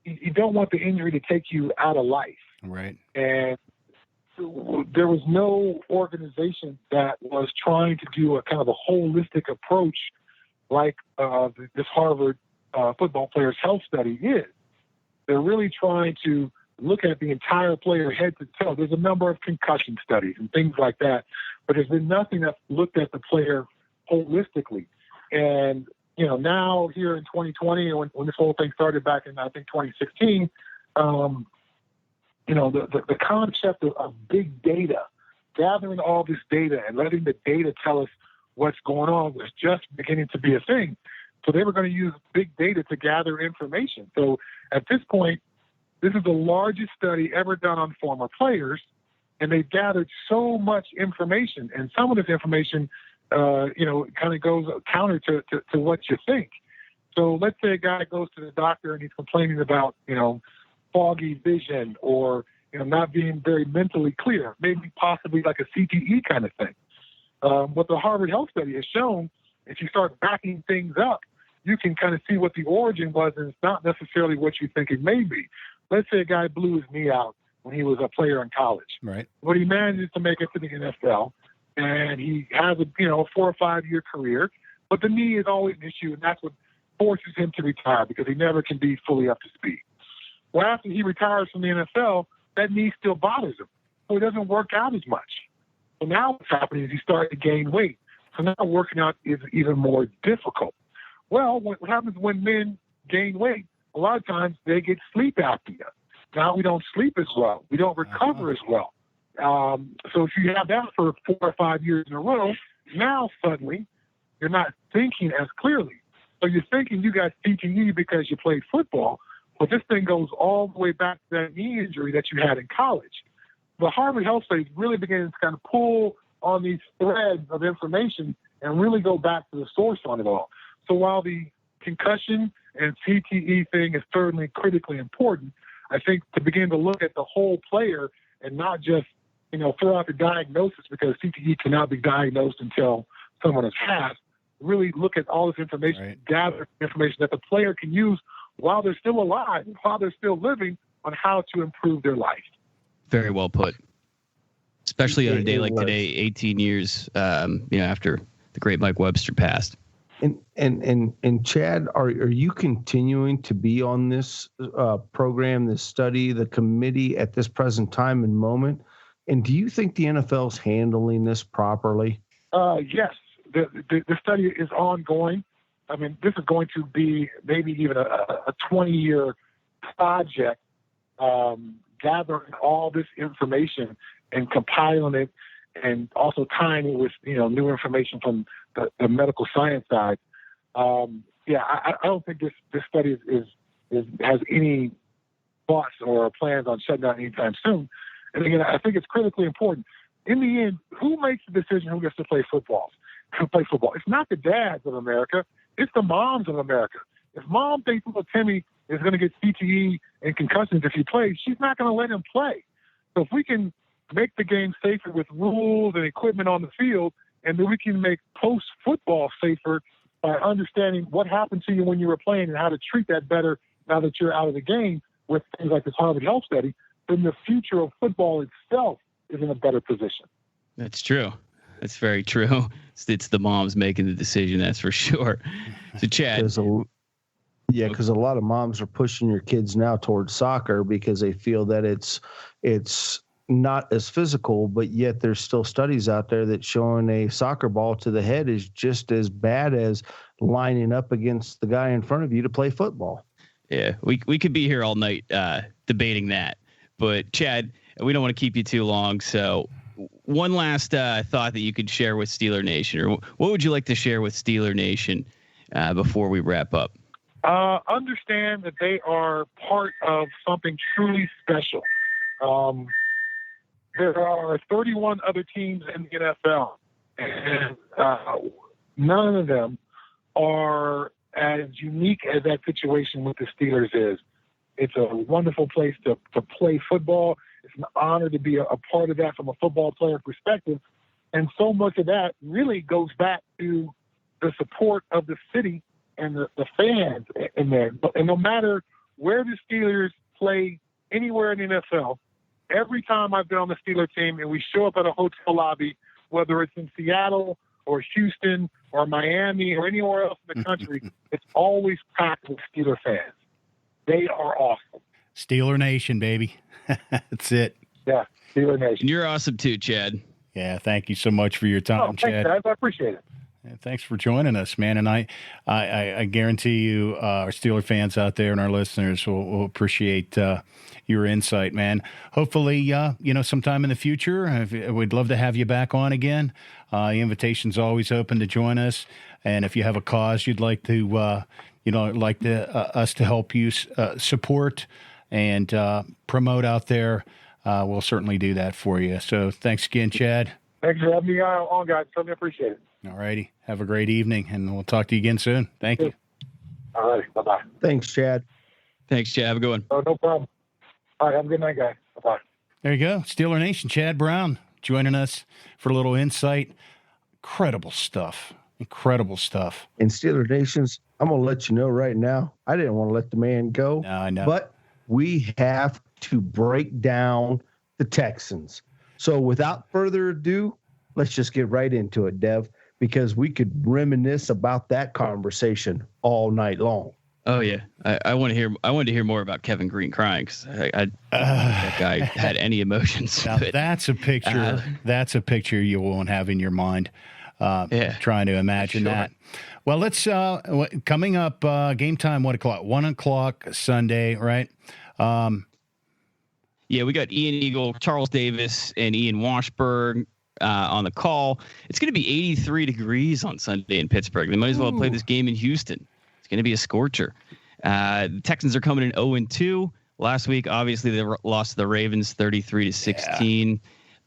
Speaker 5: you don't want the injury to take you out of life.
Speaker 2: Right.
Speaker 5: And there was no organization that was trying to do a kind of a holistic approach like this Harvard football players' health study is. They're really trying to look at the entire player head to toe. There's a number of concussion studies and things like that, but there's been nothing that's looked at the player holistically. And, now here in 2020, when this whole thing started back in, I think, 2016, the concept of big data, gathering all this data and letting the data tell us what's going on was just beginning to be a thing. So they were going to use big data to gather information. So at this point, this is the largest study ever done on former players, and they've gathered so much information. And some of this information, kind of goes counter to what you think. So let's say a guy goes to the doctor and he's complaining about, foggy vision or, not being very mentally clear, maybe possibly like a CTE kind of thing. What the Harvard Health Study has shown, if you start backing things up, you can kind of see what the origin was, and it's not necessarily what you think it may be. Let's say a guy blew his knee out when he was a player in college.
Speaker 2: Right.
Speaker 5: But he manages to make it to the NFL, and he has a 4 or 5 year career, but the knee is always an issue, and that's what forces him to retire because he never can be fully up to speed. Well, after he retires from the NFL, that knee still bothers him, so he doesn't work out as much. So now what's happening is he started to gain weight. So now working out is even more difficult. Well, what happens when men gain weight? A lot of times they get sleep apnea. Now we don't sleep as well. We don't recover as well. So if you have that for 4 or 5 years in a row, now suddenly you're not thinking as clearly. So you're thinking you got CTE because you played football, but this thing goes all the way back to that knee injury that you had in college. The Harvard Health Study is really beginning to kind of pull on these threads of information and really go back to the source on it all. So while the concussion and CTE thing is certainly critically important, I think to begin to look at the whole player and not just, throw out the diagnosis because CTE cannot be diagnosed until someone has passed, really look at all this information,
Speaker 2: right.
Speaker 5: Gather information that the player can use while they're still alive, while they're still living, on how to improve their life.
Speaker 4: Very well put. Especially on a day like today, 18 years, after the great Mike Webster passed.
Speaker 3: And Chad, are you continuing to be on this program, this study, the committee at this present time and moment? And do you think the NFL's handling this properly?
Speaker 5: Yes, the study is ongoing. I mean, this is going to be maybe even a 20-year project, gathering all this information and compiling it, and also tying it with new information from the medical science side. I don't think this study has any thoughts or plans on shutting down anytime soon. And again, I think it's critically important. In the end, who makes the decision who gets to play football? It's not the dads of America. It's the moms of America. If mom thinks little Timmy is going to get CTE and concussions if he plays, she's not going to let him play. So if we can make the game safer with rules and equipment on the field, and then we can make post-football safer by understanding what happened to you when you were playing and how to treat that better now that you're out of the game with things like this Harvard Health Study, then the future of football itself is in a better position.
Speaker 4: That's true. That's very true. It's the moms making the decision, that's for sure. So, Chad.
Speaker 3: Because a lot of moms are pushing your kids now towards soccer because they feel that it's not as physical, but yet there's still studies out there that showing a soccer ball to the head is just as bad as lining up against the guy in front of you to play football.
Speaker 4: Yeah, we could be here all night debating that. But, Chad, we don't want to keep you too long, so one last thought that you could share with Steeler Nation, or what would you like to share with Steeler Nation before we wrap up?
Speaker 5: Understand that they are part of something truly special. There are 31 other teams in the NFL, and none of them are as unique as that situation with the Steelers is. It's a wonderful place to play football. It's an honor to be a part of that from a football player perspective. And so much of that really goes back to the support of the city and the fans in there. And no matter where the Steelers play anywhere in the NFL, every time I've been on the Steeler team and we show up at a hotel lobby, whether it's in Seattle or Houston or Miami or anywhere else in the country, it's always packed with Steeler fans. They are awesome.
Speaker 2: Steeler Nation, baby. That's it.
Speaker 5: Yeah, Steeler Nation.
Speaker 4: And you're awesome too, Chad.
Speaker 2: Yeah, thank you so much for your time, Chad.
Speaker 5: Thanks, guys. I appreciate it.
Speaker 2: Thanks for joining us, man. And I guarantee you, our Steeler fans out there and our listeners will appreciate your insight, man. Hopefully, sometime in the future, we'd love to have you back on again. The invitation's always open to join us. And if you have a cause you'd like to, us to help you support and promote out there, we'll certainly do that for you. So thanks again, Chad.
Speaker 5: Thanks for having me on, guys. Certainly appreciate it.
Speaker 2: All righty. Have a great evening, and we'll talk to you again soon. Thank you.
Speaker 5: All right. Bye-bye.
Speaker 3: Thanks, Chad.
Speaker 4: Thanks, Chad. Have a good one.
Speaker 5: Oh, no problem. All right. Have a good night, guys. Bye-bye.
Speaker 2: There you go. Steeler Nation, Chad Brown joining us for a little insight. Incredible stuff. Incredible stuff.
Speaker 3: And Steeler Nations, I'm going to let you know right now, I didn't want to let the man go.
Speaker 2: No, I know.
Speaker 3: But we have to break down the Texans. So without further ado, let's just get right into it, Dev, because we could reminisce about that conversation all night long.
Speaker 4: Oh yeah, I want to hear. I wanted to hear more about Kevin Greene crying because that guy had any emotions.
Speaker 2: Now, that's a picture. That's a picture you won't have in your mind. Trying to imagine that. Well, let's coming up. Game time. What o'clock? 1 o'clock Sunday, right?
Speaker 4: Yeah, we got Ian Eagle, Charles Davis, and Ian Washburn on the call. It's going to be 83 degrees on Sunday in Pittsburgh. They might as well play this game in Houston. It's going to be a scorcher. The Texans are coming in 0-2. Last week, obviously, they lost to the Ravens 33-16. Yeah.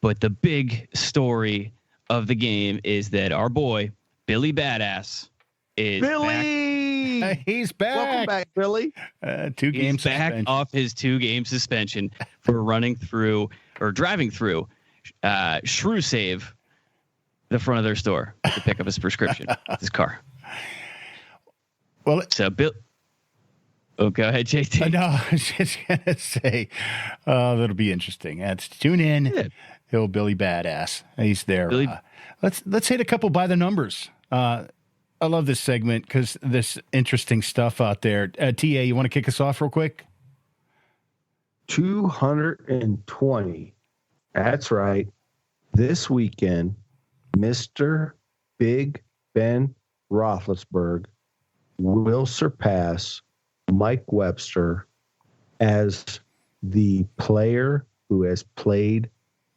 Speaker 4: But the big story of the game is that our boy, Billy Badass, is
Speaker 3: back.
Speaker 2: He's back.
Speaker 3: Welcome back, Billy.
Speaker 2: 2-game
Speaker 4: suspension. Back off his 2-game suspension for driving through Shrew Save, the front of their store, to pick up his prescription with his car.
Speaker 2: Well,
Speaker 4: so Bill. Oh, go ahead, JT.
Speaker 2: No, I was just gonna say that'll be interesting. Tune in. Yeah. Billy Badass. He's there. Let's hit a couple by the numbers. I love this segment because this interesting stuff out there. TA, you want to kick us off real quick?
Speaker 3: 220. That's right. This weekend, Mr. Big Ben Roethlisberger will surpass Mike Webster as the player who has played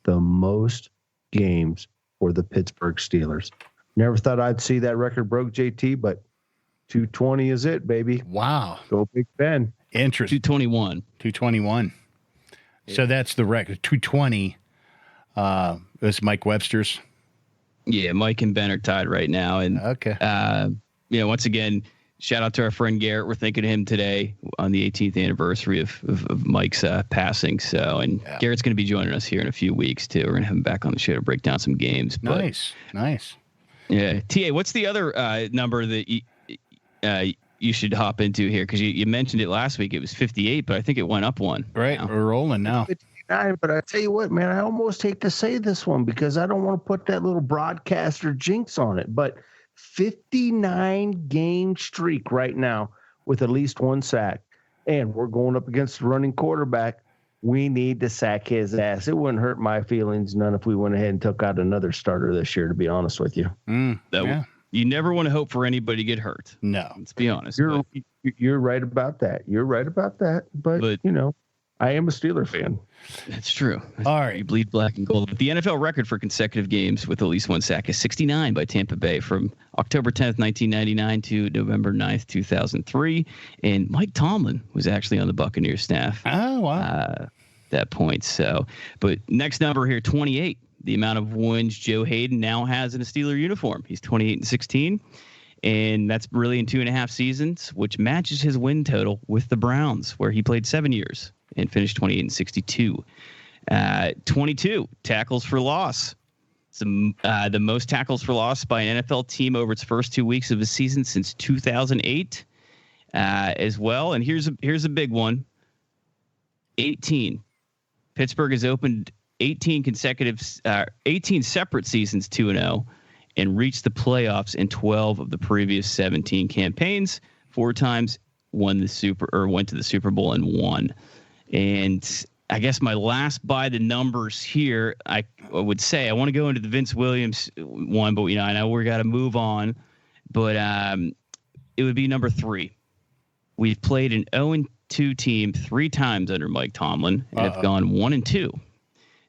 Speaker 3: the most games for the Pittsburgh Steelers. Never thought I'd see that record broke, JT, but 220 is it, baby.
Speaker 2: Wow.
Speaker 3: Go Big Ben.
Speaker 2: Interesting. 221. Yeah. So that's the record. 220 is Mike Webster's.
Speaker 4: Yeah, Mike and Ben are tied right now. And
Speaker 2: okay.
Speaker 4: Once again, shout out to our friend Garrett. We're thinking of him today on the 18th anniversary of Mike's passing. So, Garrett's going to be joining us here in a few weeks too. We're going to have him back on the show to break down some games.
Speaker 2: Nice.
Speaker 4: Yeah. TA, what's the other number that you should hop into here? Because you mentioned it last week. It was 58, but I think it went up one.
Speaker 2: Right. Now. We're rolling now.
Speaker 3: 59, but I tell you what, man, I almost hate to say this one because I don't want to put that little broadcaster jinx on it, but 59 game streak right now with at least one sack. And we're going up against the running quarterback. We need to sack his ass. It wouldn't hurt my feelings none if we went ahead and took out another starter this year, to be honest with you.
Speaker 4: You never want to hope for anybody to get hurt.
Speaker 2: No.
Speaker 4: Let's be honest.
Speaker 3: You're right about that. But I am a Steeler fan.
Speaker 4: That's true.
Speaker 2: All right.
Speaker 4: You bleed black and gold. But the NFL record for consecutive games with at least one sack is 69 by Tampa Bay from October 10th, 1999 to November 9th, 2003. And Mike Tomlin was actually on the Buccaneers staff.
Speaker 2: Oh, wow.
Speaker 4: That point. So, but next number here, 28. The amount of wins Joe Hayden now has in a Steeler uniform. He's 28-16. And that's really in 2.5 seasons, which matches his win total with the Browns, where he played 7 years and finished 28-62. 22 tackles for loss. It's the most tackles for loss by an NFL team over its first 2 weeks of a season since 2008 as well. And here's a big one. 18. Pittsburgh has opened 18 separate seasons 2-0 and reached the playoffs in 12 of the previous 17 campaigns. 4 times went to the Super Bowl and won. And I guess my last by the numbers here, I would say I want to go into the Vince Williams one, but I know we got to move on. But it would be number 3. We've played an 0-2 team 3 times under Mike Tomlin and have gone 1-2.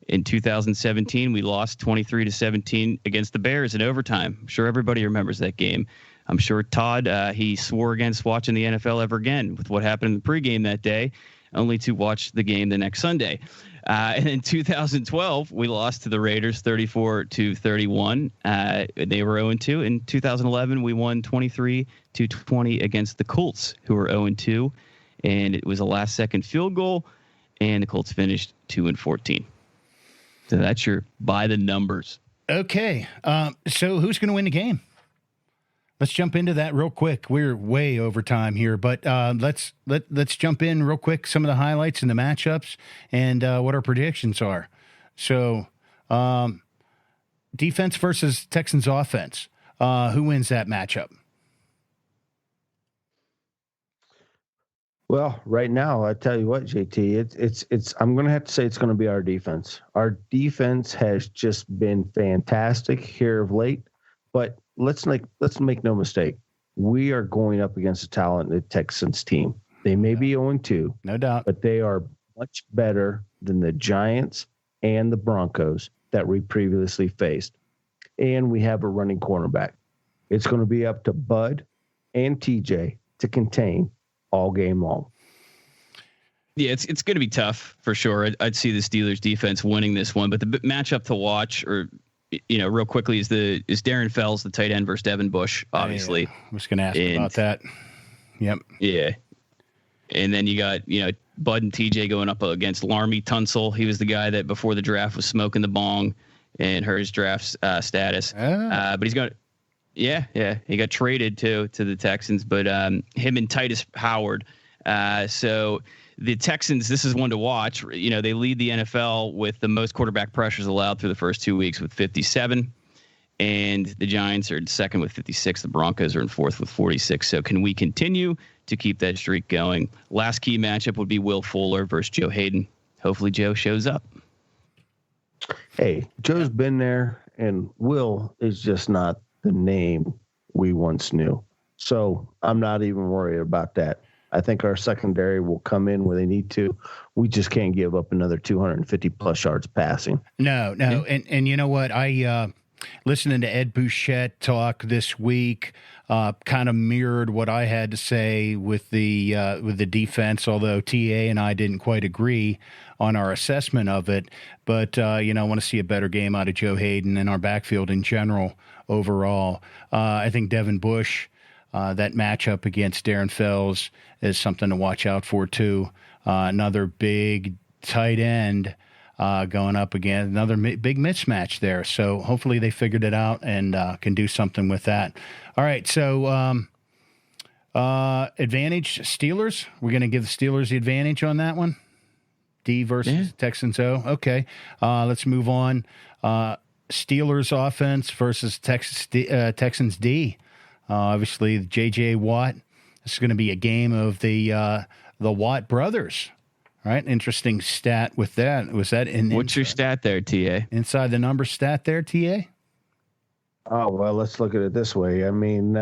Speaker 4: In 2017, we lost 23-17 against the Bears in overtime. I'm sure everybody remembers that game. I'm sure Todd, he swore against watching the NFL ever again with what happened in the pregame that day, only to watch the game the next Sunday. And in 2012, we lost to the Raiders 34-31. They were 0-2. In 2011, we won 23-20 against the Colts, who were 0-2. And it was a last-second field goal, and the Colts finished 2-14. So that's your by the numbers.
Speaker 2: Okay. So who's going to win the game? Let's jump into that real quick. We're way over time here, but let's jump in real quick. Some of the highlights and the matchups and what our predictions are. So defense versus Texans offense. Who wins that matchup?
Speaker 3: Well, right now, I tell you what, JT, it's I'm going to have to say it's going to be our defense. Our defense has just been fantastic here of late, but let's make no mistake. We are going up against a talented Texans team. They may be 0-2,
Speaker 2: no doubt,
Speaker 3: but they are much better than the Giants and the Broncos that we previously faced. And we have a running cornerback. It's going to be up to Bud and TJ to contain all game long.
Speaker 4: Yeah, it's going to be tough for sure. I'd see the Steelers defense winning this one, but the matchup to watch, or real quickly, is Darren Fells, the tight end, versus Devin Bush. Obviously,
Speaker 2: I was going to ask about that. Yep.
Speaker 4: Yeah, and then you got Bud and TJ going up against Larmy Tunsil. He was the guy that before the draft was smoking the bong and hurt his draft status. But he's going. Yeah. He got traded to the Texans, but him and Titus Howard. So the Texans, this is one to watch. They lead the NFL with the most quarterback pressures allowed through the first 2 weeks with 57. And the Giants are in second with 56. The Broncos are in fourth with 46. So can we continue to keep that streak going? Last key matchup would be Will Fuller versus Joe Hayden. Hopefully Joe shows up.
Speaker 3: Hey, Joe's been there, and Will is just not the name we once knew. So I'm not even worried about that. I think our secondary will come in where they need to. We just can't give up another 250 plus yards passing.
Speaker 2: No. And you know what? I listening to Ed Bouchette talk this week kind of mirrored what I had to say with the defense, although TA and I didn't quite agree on our assessment of it. But, I want to see a better game out of Joe Hayden and our backfield in general overall. I think Devin Bush, that matchup against Darren Fells is something to watch out for, too. Another big tight end going up against another big mismatch there. So hopefully they figured it out and can do something with that. All right, so advantage Steelers. We're going to give the Steelers the advantage on that one. D versus Texans O. Okay, let's move on. Steelers offense versus Texans D. Obviously, J.J. Watt. This is going to be a game of the Watt brothers. All right, interesting stat with that. Was that in?
Speaker 4: What's your stat there, TA?
Speaker 2: Inside the number stat there, TA?
Speaker 3: Oh, well, let's look at it this way. I mean,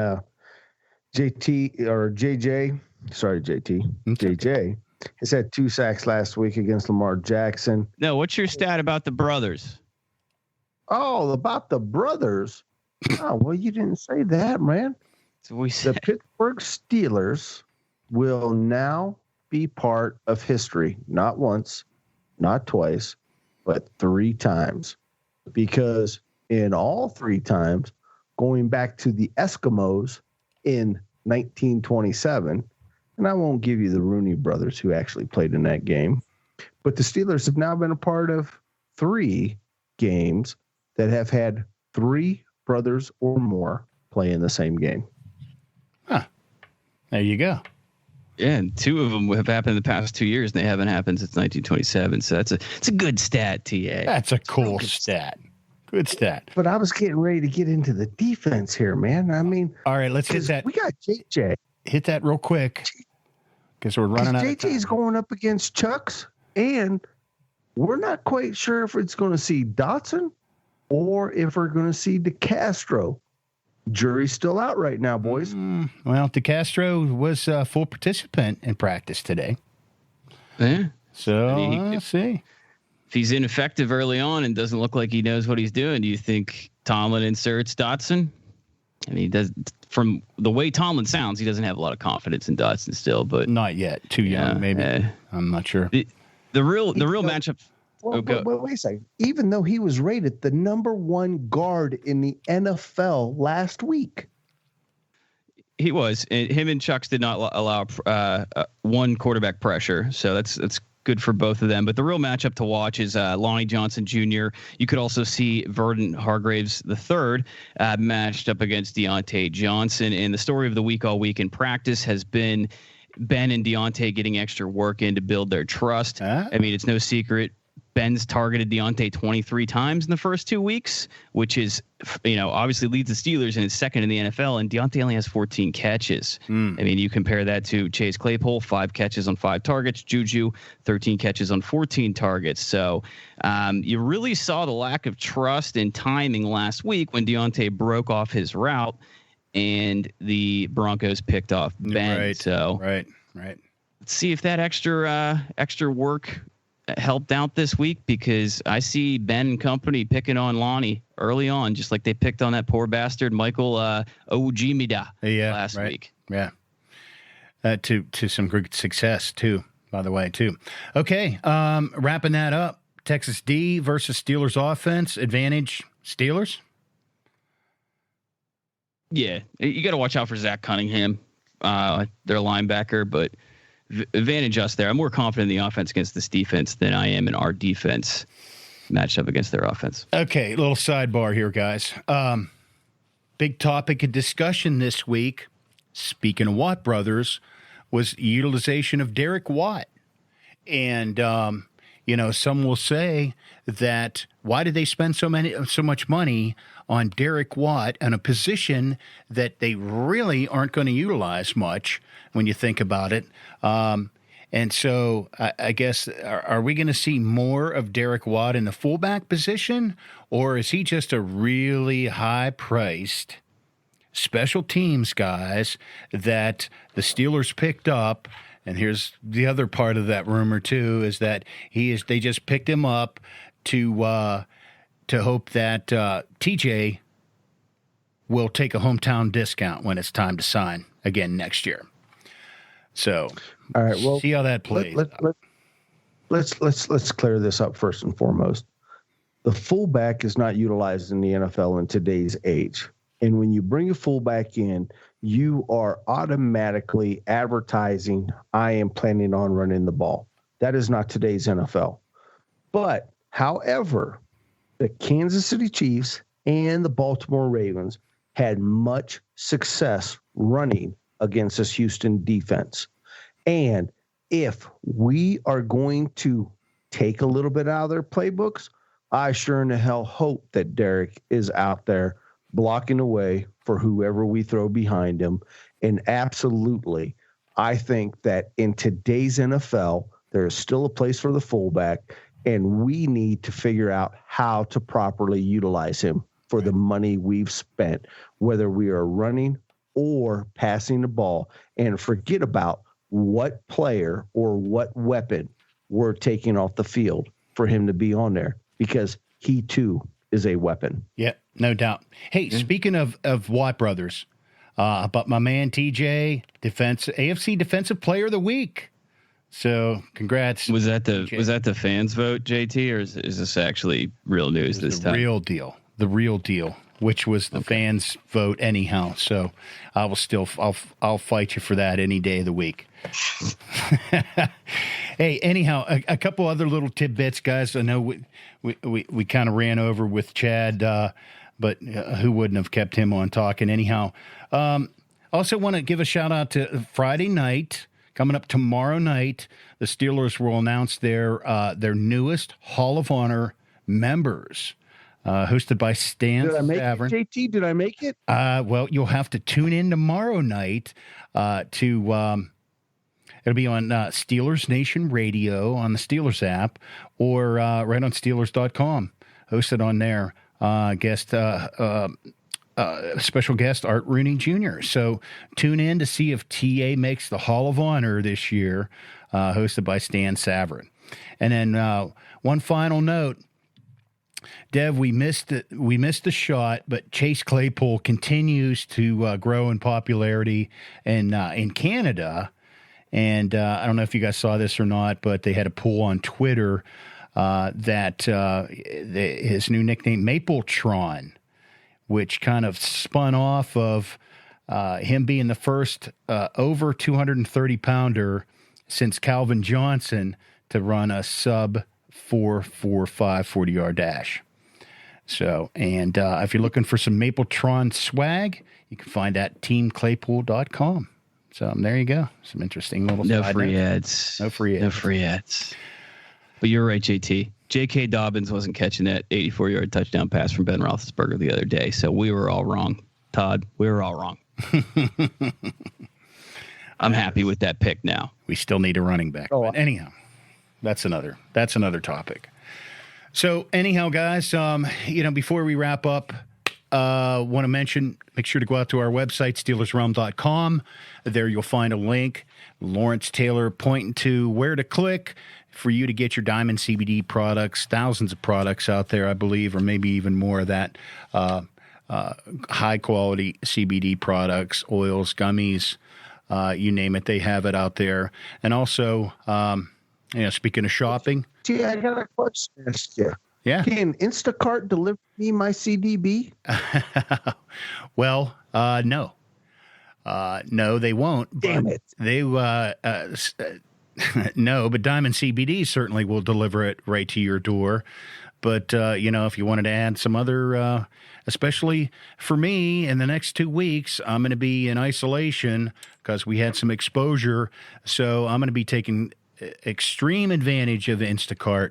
Speaker 3: JT or JJ, sorry, JT, JJ has had 2 sacks last week against Lamar Jackson.
Speaker 4: No, what's your stat about the brothers?
Speaker 3: Oh, about the brothers. Oh, well, you didn't say that, man.
Speaker 4: So we said.
Speaker 3: The Pittsburgh Steelers will now be part of history, not once, not twice, but 3 times. Because in all 3 times, going back to the Eskimos in 1927, and I won't give you the Rooney brothers who actually played in that game, but the Steelers have now been a part of 3 games that have had 3 brothers or more play in the same game.
Speaker 2: Huh. There you go.
Speaker 4: Yeah, and 2 of them have happened in the past 2 years, and they haven't happened since 1927. So it's a good stat, TA.
Speaker 2: That's a cool stat. Good stat.
Speaker 3: But I was getting ready to get into the defense here, man. I mean,
Speaker 2: all right, let's hit that.
Speaker 3: We got JJ.
Speaker 2: Hit that real quick because we're running out of time.
Speaker 3: JJ's going up against Chucks, and we're not quite sure if it's going to see Dotson or if we're going to see DeCastro. Jury's still out right now, boys.
Speaker 2: Well, DeCastro was a full participant in practice today.
Speaker 4: Yeah.
Speaker 2: So let's see.
Speaker 4: If he's ineffective early on and doesn't look like he knows what he's doing, do you think Tomlin inserts Dotson? I mean, he does. From the way Tomlin sounds, he doesn't have a lot of confidence in Dotson still, but
Speaker 2: not yet. Too young, maybe. I'm not sure.
Speaker 4: The real matchup.
Speaker 3: Well, wait a second. Even though he was rated the number 1 guard in the NFL last week,
Speaker 4: he was. And him and Chucks did not allow one quarterback pressure, so that's good for both of them. But the real matchup to watch is Lonnie Johnson Jr. You could also see Verdon Hargraves III matched up against Deontay Johnson. And the story of the week all week in practice has been Ben and Deontay getting extra work in to build their trust. I mean, it's no secret. Ben's targeted Deontay 23 times in the first 2 weeks, which is, obviously leads the Steelers and is second in the NFL. And Deontay only has 14 catches. I mean, you compare that to Chase Claypool, 5 catches on 5 targets. Juju, 13 catches on 14 targets. So you really saw the lack of trust and timing last week when Deontay broke off his route and the Broncos picked off Ben.
Speaker 2: Right.
Speaker 4: So
Speaker 2: right.
Speaker 4: Let's see if that extra work helped out this week, because I see Ben and company picking on Lonnie early on, just like they picked on that poor bastard Michael Ojimida last week.
Speaker 2: Yeah. To some great success too, by the way, too. Okay. Wrapping that up. Texas D versus Steelers offense. Advantage Steelers.
Speaker 4: Yeah. You got to watch out for Zach Cunningham, their linebacker, but advantage us there. I'm more confident in the offense against this defense than I am in our defense matched up against their offense.
Speaker 2: Okay, little sidebar here, guys. Big topic of discussion this week, speaking of Watt brothers, was utilization of Derek Watt. And, some will say that why did they spend so much money on Derek Watt in a position that they really aren't going to utilize much when you think about it. And so I guess, are we going to see more of Derek Watt in the fullback position, or is he just a really high-priced special teams guys that the Steelers picked up? And here's the other part of that rumor too, is that they just picked him up to hope that TJ will take a hometown discount when it's time to sign again next year. So,
Speaker 3: all right, well,
Speaker 2: see how that plays.
Speaker 3: Let's clear this up first and foremost. The fullback is not utilized in the NFL in today's age. And when you bring a fullback in, you are automatically advertising, I am planning on running the ball. That is not today's NFL. But, however, the Kansas City Chiefs and the Baltimore Ravens had much success running against this Houston defense. And if we are going to take a little bit out of their playbooks, I sure in the hell hope that Derek is out there blocking away for whoever we throw behind him. And absolutely, I think that in today's NFL, there is still a place for the fullback, and we need to figure out how to properly utilize him for the money we've spent, whether we are running or passing the ball, and forget about what player or what weapon we're taking off the field for him to be on there, because he too is a weapon.
Speaker 2: Yeah, no doubt. Hey, speaking of Watt brothers, but my man TJ, AFC Defensive Player of the Week. So congrats.
Speaker 4: Was that the fans vote, JT, or is this actually real news this time?
Speaker 2: The real deal. which was the fans' vote anyhow. So I will still I'll fight you for that any day of the week. Hey, anyhow, a couple other little tidbits, guys. I know we kind of ran over with Chad, but who wouldn't have kept him on talking anyhow? Also want to give a shout out to Friday night. Coming up tomorrow night, the Steelers will announce their newest Hall of Honor members, hosted by Stan
Speaker 3: Did I make
Speaker 2: Savran.
Speaker 3: it, JT? Did I make it?
Speaker 2: Well, you'll have to tune in tomorrow night to it'll be on Steelers Nation Radio on the Steelers app or right on Steelers.com, hosted on there. Special guest Art Rooney Jr. So tune in to see if TA makes the Hall of Honor this year, hosted by Stan Savran. And then one final note, Dev, we missed the shot, but Chase Claypool continues to grow in popularity in Canada. And I don't know if you guys saw this or not, but they had a poll on Twitter that his new nickname, Mapletron, which kind of spun off of him being the first over 230-pounder since Calvin Johnson to run a sub 4.45 40-yard dash. So, and if you're looking for some Mapletron swag, you can find that at teamclaypool.com. So there you go. Some interesting little
Speaker 4: No free ads.
Speaker 2: No free ads.
Speaker 4: But you're right, JT. J.K. Dobbins wasn't catching that 84-yard touchdown pass from Ben Roethlisberger the other day, so we were all wrong. Todd, we were all wrong. I'm happy with that pick now.
Speaker 2: We still need a running back. But anyhow, that's another topic. So anyhow, guys, before we wrap up, want to mention, make sure to go out to our website, SteelersRealm.com. There you'll find a link. Lawrence Taylor pointing to where to click for you to get your Diamond CBD products, thousands of products out there, I believe, or maybe even more of that, high-quality CBD products, oils, gummies, you name it, they have it out there. And also, speaking of shopping.
Speaker 3: Gee, I got a question to ask you.
Speaker 2: Yeah.
Speaker 3: Can Instacart deliver me my CDB?
Speaker 2: Well, no. No, they won't.
Speaker 3: Damn it.
Speaker 2: They no, but Diamond CBD certainly will deliver it right to your door. But, if you wanted to add some other, especially for me in the next 2 weeks, I'm going to be in isolation because we had some exposure. So I'm going to be taking extreme advantage of Instacart.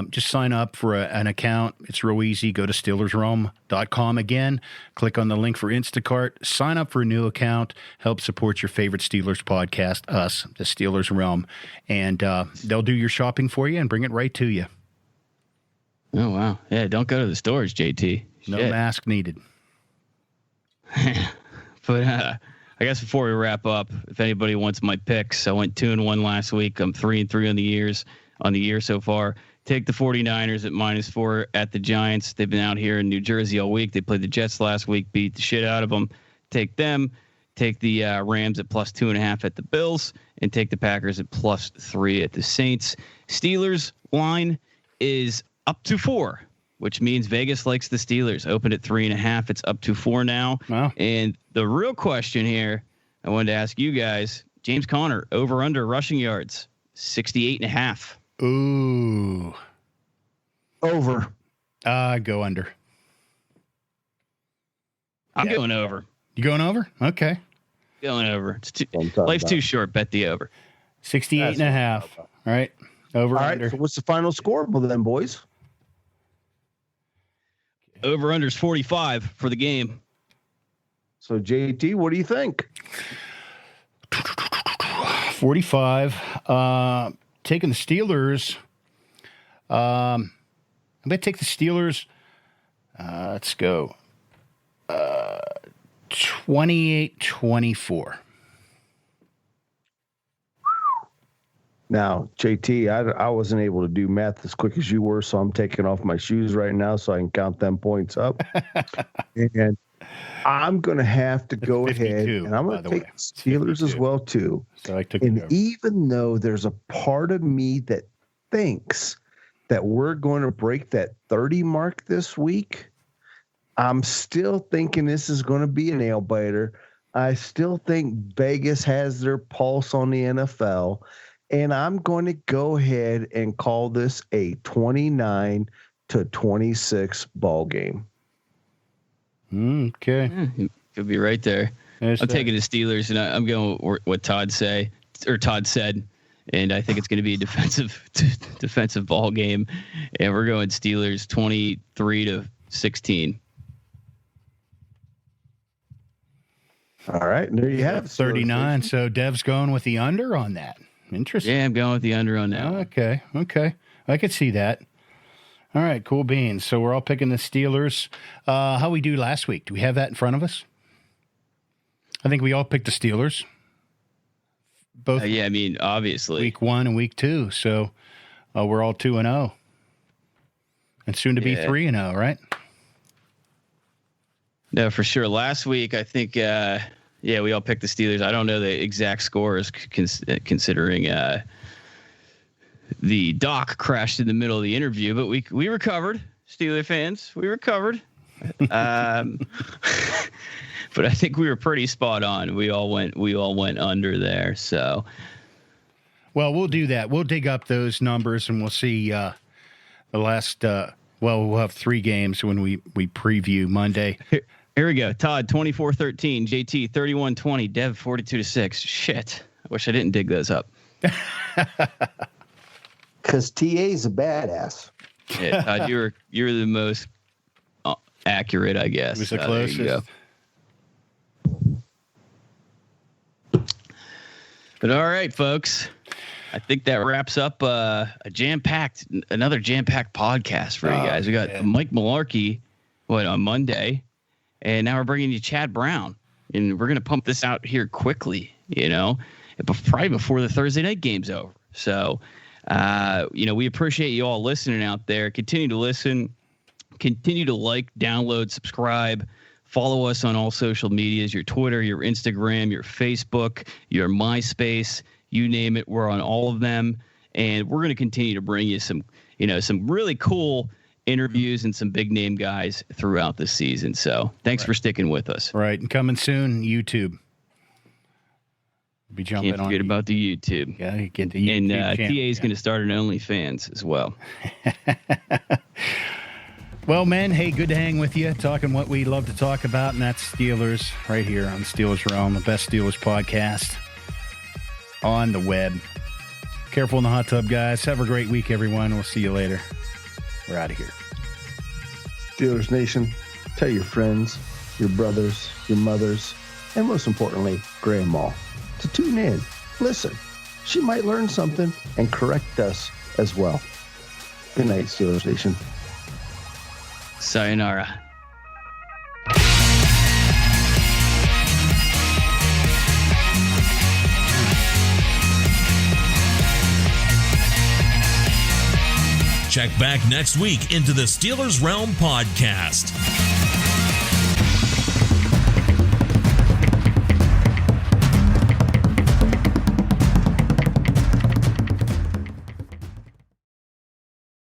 Speaker 2: Just sign up for an account. It's real easy. Go to SteelersRealm.com again. Click on the link for Instacart. Sign up for a new account. Help support your favorite Steelers podcast, us, the Steelers Realm. And they'll do your shopping for you and bring it right to you.
Speaker 4: Oh, wow. Yeah, don't go to the stores, JT.
Speaker 2: No mask needed.
Speaker 4: But I guess before we wrap up, if anybody wants my picks, I went 2-1 last week. I'm 3-3 on the year so far. Take the 49ers at -4 at the Giants. They've been out here in New Jersey all week. They played the Jets last week, beat the shit out of them. Take them. Take the Rams at +2.5 at the Bills, and take the Packers at +3 at the Saints. Steelers line is up to 4, which means Vegas likes the Steelers. Opened at 3.5. It's up to 4 now.
Speaker 2: Wow.
Speaker 4: And the real question here, I wanted to ask you guys, James Conner, over under rushing yards, 68.5.
Speaker 2: Ooh.
Speaker 3: Over.
Speaker 2: Go under.
Speaker 4: I'm going over.
Speaker 2: You going over? Okay.
Speaker 4: Going over. Life's too short. Bet the over.
Speaker 2: 68.5. All right. Over,
Speaker 3: All right.
Speaker 2: under.
Speaker 3: So what's the final score then, boys?
Speaker 4: Over under is 45 for the game.
Speaker 3: So JT, what do you think?
Speaker 2: 45. Taking the Steelers. I'm going to take the Steelers. Let's go. 28-24.
Speaker 3: Now, JT, I wasn't able to do math as quick as you were, so I'm taking off my shoes right now so I can count them points up. And I'm going to have to go ahead, and I'm going to take the Steelers as well, too.
Speaker 2: So I took
Speaker 3: and even though there's a part of me that thinks that we're going to break that 30 mark this week, I'm still thinking this is going to be a nail biter. I still think Vegas has their pulse on the NFL, and I'm going to go ahead and call this a 29-26 ball game.
Speaker 2: Okay.
Speaker 4: Could be right there. I'm taking the Steelers, and I'm going with what Todd said, and I think it's going to be a defensive ball game, and we're going Steelers 23-16.
Speaker 3: All right, and there you have it.
Speaker 2: 39. So Dev's going with the under on that. Interesting.
Speaker 4: Yeah, I'm going with the under on that.
Speaker 2: Okay. I could see that. All right, cool beans. So we're all picking the Steelers. How we do last week? Do we have that in front of us? I think we all picked the Steelers. Both.
Speaker 4: Yeah, I mean, obviously.
Speaker 2: Week 1 and week 2. So we're all 2-0. And soon to be 3-0, right?
Speaker 4: No, for sure. Last week, I think, we all picked the Steelers. I don't know the exact scores considering the doc crashed in the middle of the interview, but we recovered. Steeler fans, we recovered. But I think we were pretty spot on. We all went under there. So,
Speaker 2: well, we'll do that. We'll dig up those numbers and we'll see the last. We'll have 3 games when we preview Monday.
Speaker 4: Here we go. Todd 24-13, JT 31-20, Dev 42-6. Shit, I wish I didn't dig those up.
Speaker 3: Because TA's a badass.
Speaker 4: Yeah, Todd, you're the most accurate, I guess.
Speaker 2: It was the closest.
Speaker 4: There you go. But all right, folks. I think that wraps up another jam-packed podcast for you guys. We got Mike Malarkey on Monday, and now we're bringing you Chad Brown, and we're going to pump this out here quickly, probably before the Thursday night game's over. So, we appreciate you all listening out there. Continue to listen, continue to like, download, subscribe. Follow us on all social medias, your Twitter, your Instagram, your Facebook, your MySpace, you name it. We're on all of them. And we're going to continue to bring you some really cool interviews and some big name guys throughout the season. So thanks for sticking with us.
Speaker 2: Right. And coming soon, YouTube. Be jumping
Speaker 4: Can't forget about the YouTube.
Speaker 2: Yeah, you get the YouTube.
Speaker 4: And
Speaker 2: channel.
Speaker 4: TA is going to start an OnlyFans as well.
Speaker 2: Well, man, hey, good to hang with you, talking what we love to talk about, and that's Steelers right here on Steelers Realm, the best Steelers podcast on the web. Careful in the hot tub, guys. Have a great week, everyone. We'll see you later. We're out of here.
Speaker 3: Steelers Nation, tell your friends, your brothers, your mothers, and most importantly, Grandma, to tune in. Listen, she might learn something and correct us as well. Good night, Steelers Nation.
Speaker 4: Sayonara.
Speaker 1: Check back next week into the Steelers Realm podcast.